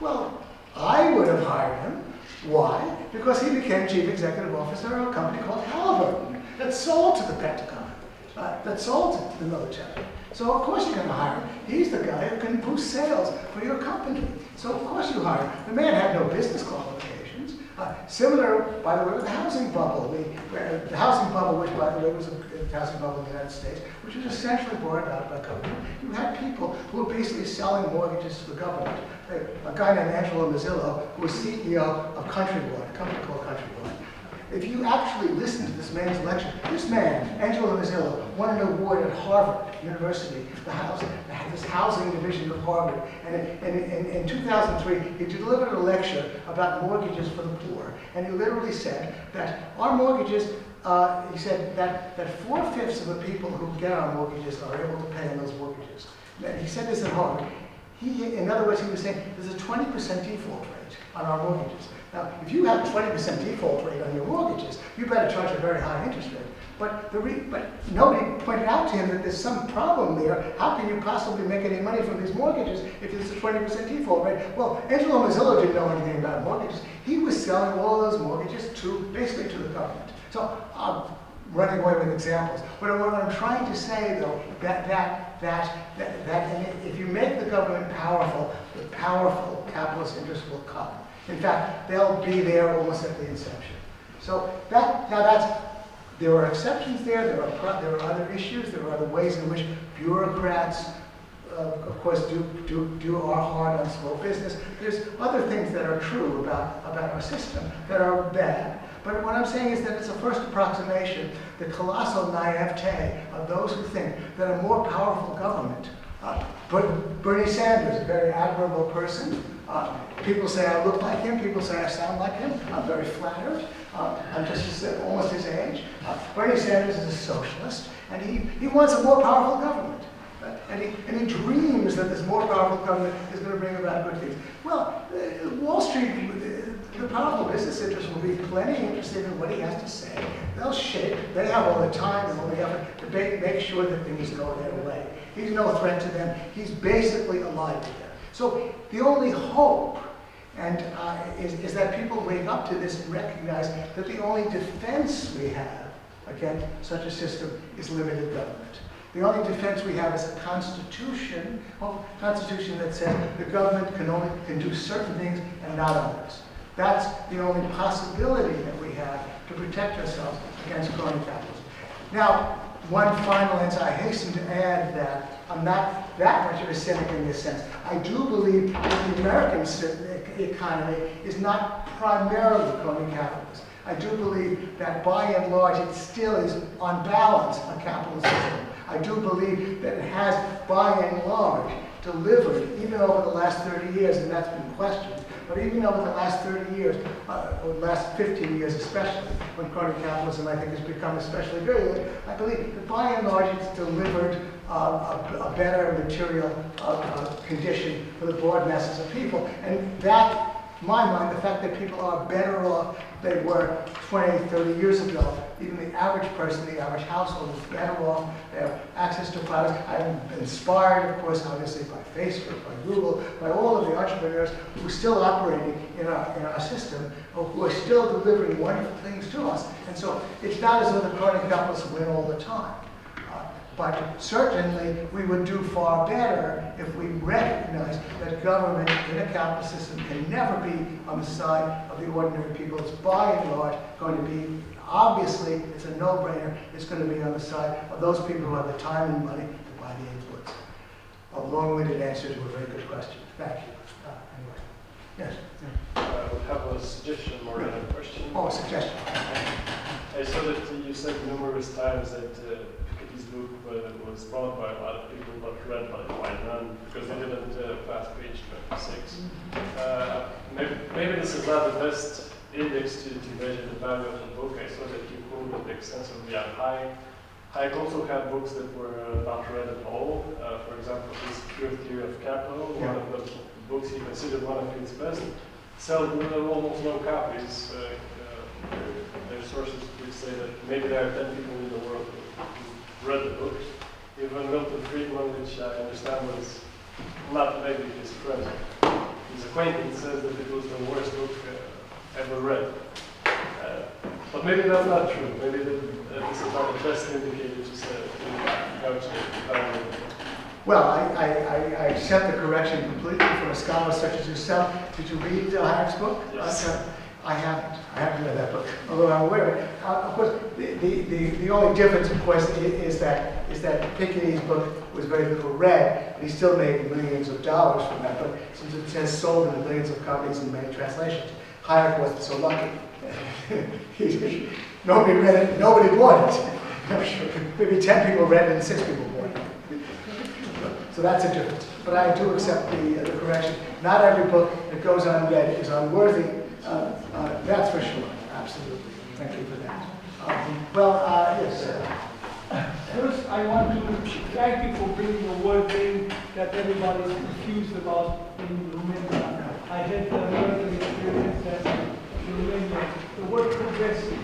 Well, I would have hired him. Why? Because he became chief executive officer of a company called Halliburton that sold to the Pentagon, that sold to the military. So of course you're going to hire him. He's the guy who can boost sales for your company. So of course you hire him. The man had no business qualifications. Similar, by the way, with the housing bubble. The housing bubble, which, by the way, was a housing bubble in the United States, which was essentially brought about by government. You had people who were basically selling mortgages to the government. A guy named Angelo Mazzillo, who was CEO of Countrywide, a company called Countrywide. if you actually listen to this man's lecture, this man, Angelo Mazzillo, won an award at Harvard University, this housing division of Harvard. And in 2003, he delivered a lecture about mortgages for the poor. And he literally said that our mortgages, he said that 4/5 of the people who get our mortgages are able to pay on those mortgages. And he said this at Harvard. In other words, he was saying there's a 20% default rate on our mortgages. Now, if you have a 20% default rate on your mortgages, you better charge a very high interest rate. But nobody pointed out to him that there's some problem there. How can you possibly make any money from these mortgages if there's a 20% default rate? Well, Angelo Mazzillo didn't know anything about mortgages. He was selling all those mortgages basically to the government. So I'm running away with examples. But what I'm trying to say, though, that if you make the government powerful, the powerful capitalist interests will come. In fact, they'll be there almost at the inception. So there are exceptions there. There are other issues. There are other ways in which bureaucrats, of course, do our hard on small business. There's other things that are true about our system that are bad. But what I'm saying is that it's a first approximation, the colossal naivete of those who think that a more powerful government. Bernie Sanders, a very admirable person. People say I look like him. People say I sound like him. I'm very flattered. I'm just almost his age. Bernie Sanders is a socialist, and he wants a more powerful government. And he dreams that this more powerful government is going to bring about good things. Well, Wall Street, the powerful business interests will be plenty interested in what he has to say. They'll shape. They have all the time and all the effort to make sure that things go their way. He's no threat to them. He's basically alive to them. So the only hope is that people wake up to this and recognize that the only defense we have against such a system is limited government. The only defense we have is a constitution that says the government can do certain things and not others. That's the only possibility that we have to protect ourselves against crony capitalism. Now, one final answer, I hasten to add that I'm not that much of a cynic in this sense. I do believe that the American economy is not primarily crony capitalist. I do believe that by and large it still is on balance a capitalist system. I do believe that it has by and large delivered, even over the last 30 years, and that's been questioned, but even over the last 30 years, or the last 15 years especially, when crony capitalism I think has become especially virulent, I believe that by and large it's delivered a better material condition for the broad masses of people. And that, in my mind, the fact that people are better off than they were 20, 30 years ago, even the average person, the average household is better off. They have access to products. I'm inspired, of course, obviously by Facebook, by Google, by all of the entrepreneurs who are still operating in our system, who are still delivering wonderful things to us. And so it's not as though the crony capitalists win all the time. But certainly we would do far better if we recognize that government in a capitalist system can never be on the side of the ordinary people. It's by and large going to be, obviously, it's a no-brainer, it's going to be on the side of those people who have the time and money to buy the influence. A long-winded answer to a very good question. Thank you. Anyway. Yes? I would have a suggestion more than a question. Oh, a suggestion. I saw that you said numerous times that Piketty's book was bought by a lot of people but read by none because they didn't pass page 26. Maybe this is not the best index to measure the value of the book. I saw that you quoted extensively on Hayek. Hayek also had books that were not read at all. For example, his Pure Theory of Capital, one of the books he considered one of his best, sold almost no copies. There are sources which say that maybe there are 10 people in the world who read the book. Even Milton Friedman, which I understand was not maybe his friend, his acquaintance, says that it was the worst book ever read. But maybe that's not true. Maybe this is not the best indicator to say how to value it. Well, I accept the correction completely from a scholar such as yourself. Did you read Hayek's book? Yes. I haven't. I haven't read that book, although I'm aware of it. Of course, the only difference, of course, is that Piketty's book was very little read, but he still made millions of dollars from that book, since it has sold in millions of copies and many translations. Hayek wasn't so lucky. Nobody read it, nobody bought it. Maybe 10 people read it and 6 people bought it. So that's a difference. But I do accept the correction. Not every book that goes unread is unworthy. That's for sure. Absolutely. Thank you for that. Yes. First, I want to thank you for bringing a word in that everybody is confused about in Romania. I had the American experience that in Romania, the word progressive.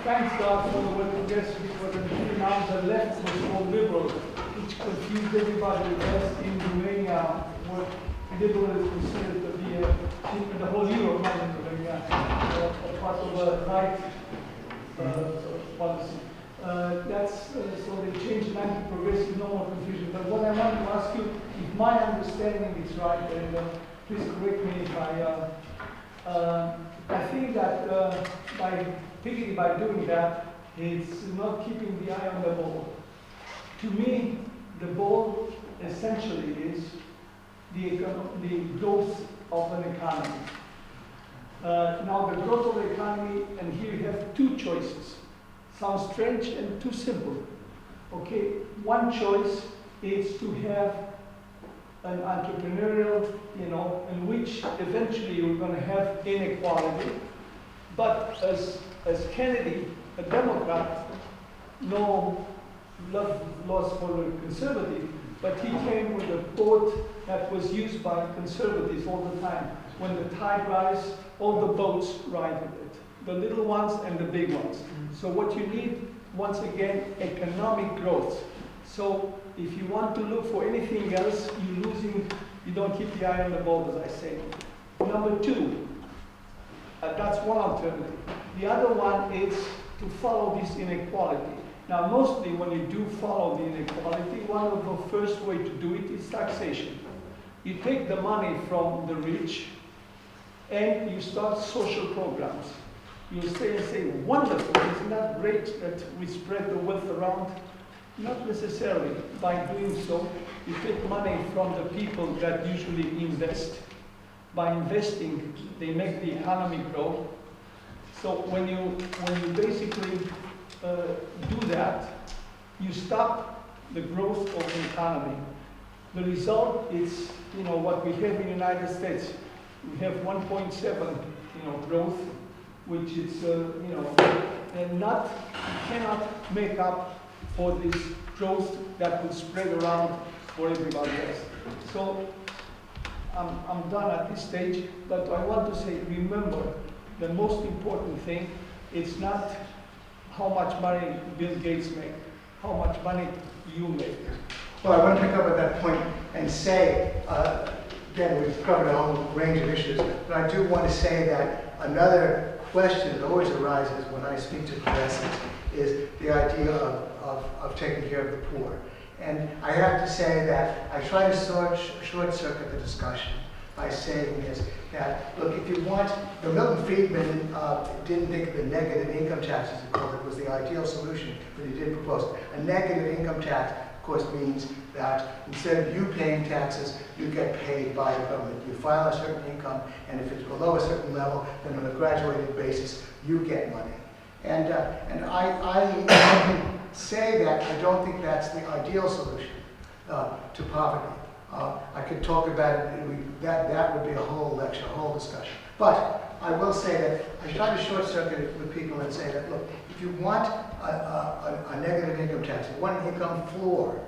Thanks God for the word progressive, because until now the left was called liberal, which confused everybody because in Romania, what liberal is considered to be in the whole Europe, not in Romania, a part of a right policy. So they changed the to progressive, no more confusion. But what I want to ask you, if my understanding is right, and please correct me if I think that by Piketty, by doing that, it's not keeping the eye on the ball. To me, the ball essentially is the growth of an economy. Now, the growth of the economy, and here you have two choices. Sounds strange and too simple. Okay, one choice is to have an entrepreneurial, in which eventually you're going to have inequality. But as Kennedy, a Democrat, no love lost for the conservative, but he came with a quote that was used by conservatives all the time. When the tide rises, all the boats ride with it. The little ones and the big ones. So what you need, once again, economic growth. So if you want to look for anything else, you don't keep the eye on the ball, as I say. Number two, that's one alternative. The other one is to follow this inequality. Now, mostly when you do follow the inequality, one of the first way to do it is taxation. You take the money from the rich and you start social programs. You stay and say, wonderful, isn't that great that we spread the wealth around? Not necessarily. By doing so, you take money from the people that usually invest. By investing, they make the economy grow. So when you basically do that, you stop the growth of the economy. The result is, what we have in the United States. We have 1.7, growth, which is, and you cannot make up for this growth that will spread around for everybody else. So I'm done at this stage, but I want to say, remember, the most important thing, it's not how much money Bill Gates makes, how much money you make. Well, I want to pick up at that point and say, again, we've covered a whole range of issues, but I do want to say that another question that always arises when I speak to progressives is the idea of taking care of the poor. And I have to say that I try to short-circuit the discussion by saying this, that, look, if you want, Milton Friedman didn't think the negative income tax, as he called it, was the ideal solution, but he did propose it. A negative income tax, of course, means that instead of you paying taxes, you get paid by the government. You file a certain income, and if it's below a certain level, then on a graduated basis, you get money. And I say that I don't think that's the ideal solution to poverty. I could talk about it, that would be a whole lecture, a whole discussion. But I will say that I try to short-circuit it with people and say that, look, if you want a negative income tax, if you want an income floor,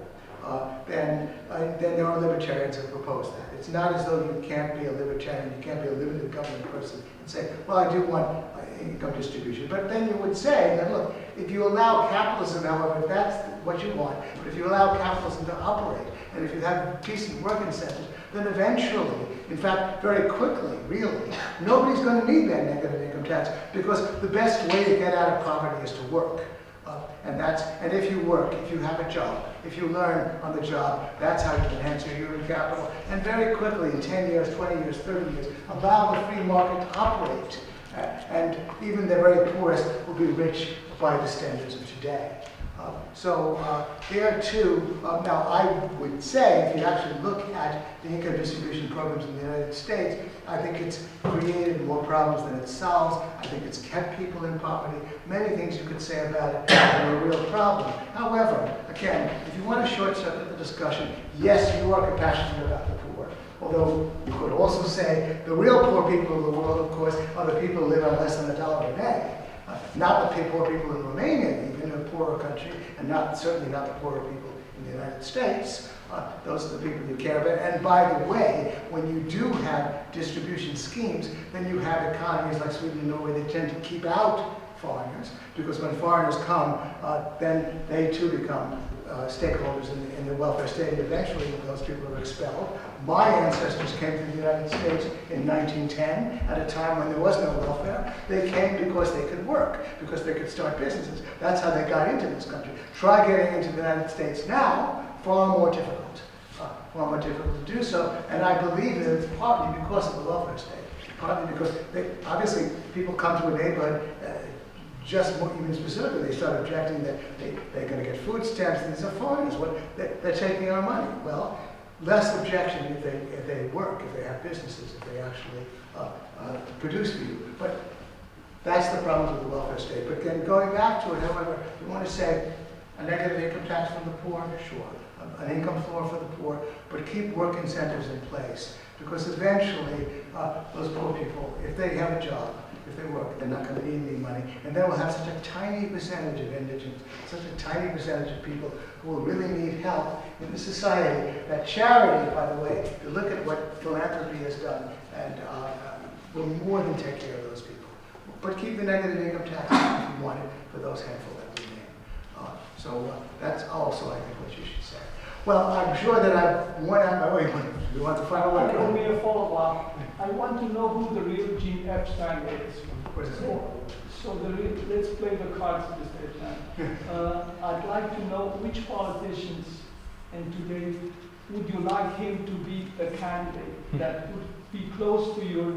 then there are libertarians that propose that. It's not as though you can't be a libertarian, you can't be a limited government person and say, well, I do want income distribution. But then you would say that, look, if you allow capitalism, however, if that's what you want, but if you allow capitalism to operate, and if you have decent work incentives, then eventually, in fact, very quickly, really, nobody's going to need that negative income tax, because the best way to get out of poverty is to work. And if you work, if you have a job, if you learn on the job, that's how you enhance your human capital. And very quickly, in 10 years, 20 years, 30 years, allow the free market to operate. And even the very poorest will be rich by the standards of today. There too, now I would say, if you actually look at the income distribution programs in the United States, I think it's created more problems than it solves. I think it's kept people in poverty. Many things you could say about it are a real problem. However, again, if you want to short circuit the discussion, yes, you are compassionate about the poor. Although you could also say the real poor people of the world, of course, are the people who live on less than $1 a day. Not the poor people in Romania, even a poorer country, and certainly not the poorer people in the United States. Those are the people you care about. And by the way, when you do have distribution schemes, then you have economies like Sweden and Norway that tend to keep out foreigners, because when foreigners come, then they too become stakeholders in the welfare state, and eventually those people are expelled. My ancestors came to the United States in 1910, at a time when there was no welfare. They came because they could work, because they could start businesses. That's how they got into this country. Try getting into the United States now, far more difficult to do so, and I believe that it's partly because of the welfare state, partly because obviously people come to a neighborhood just more, even specifically, they start objecting that they're going to get food stamps, and these are foreigners, they're taking our money. Well, less objection if they work, if they have businesses, if they actually produce for you. But that's the problem with the welfare state. But then going back to it, however, you want to say a negative income tax from the poor, sure. An income floor for the poor, but keep work incentives in place. Because eventually, those poor people, if they have a job, if they work, they're not going to need any money. And then we'll have such a tiny percentage of indigents, such a tiny percentage of people who will really need help in the society. That charity, by the way, if you look at what philanthropy has done, and will more than take care of those people. But keep the negative income tax if you want it for those handful that we name. That's also, I think, what you should say. Well, I'm sure that I've worn out my way. You want the final word? Let me follow-up. I want to know who the real Gene Epstein is. What is it? So let's play the cards at the same time. I'd like to know which politicians and today would you like him to be a candidate that would be close to your...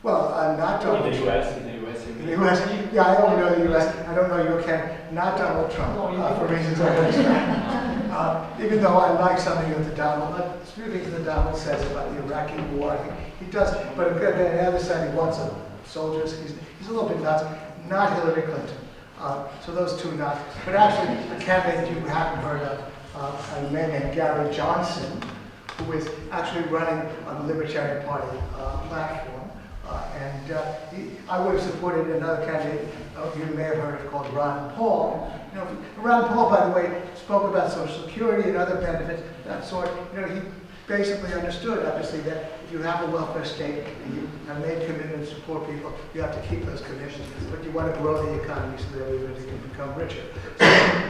Well, not Donald In the Trump. US, in the US. In the US, yeah, I only know the US. I don't know your candidate. Not Donald Trump, for reasons I understand. Even though I like something that a few things that Donald says about the Iraqi war, I think he does. But on the other side, he wants soldiers. He's a little bit nuts. Not Hillary Clinton. So those two not. But actually, a candidate you haven't heard of, a man named Gary Johnson, who is actually running on the Libertarian Party platform. I would have supported another candidate you may have heard of called Ron Paul. You know, Ron Paul, by the way, spoke about Social Security and other benefits, that sort. You know, he basically understood, obviously, that if you have a welfare state and you have made commitments to poor people, you have to keep those commitments, but you want to grow the economy so that everybody can become richer. So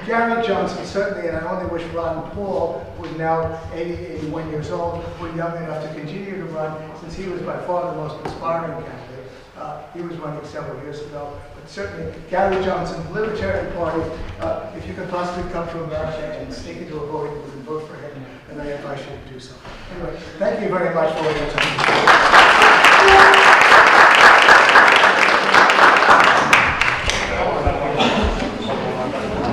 Gary Johnson, certainly, and I only wish Ron Paul, who is now 81 years old, were young enough to continue to run, since he was by far the most inspiring candidate. He was running several years ago, but certainly Gary Johnson, Libertarian Party, if you could possibly come to America and sneak into a voting booth and vote for him, then I advise you to do so. Anyway, thank you very much for your time.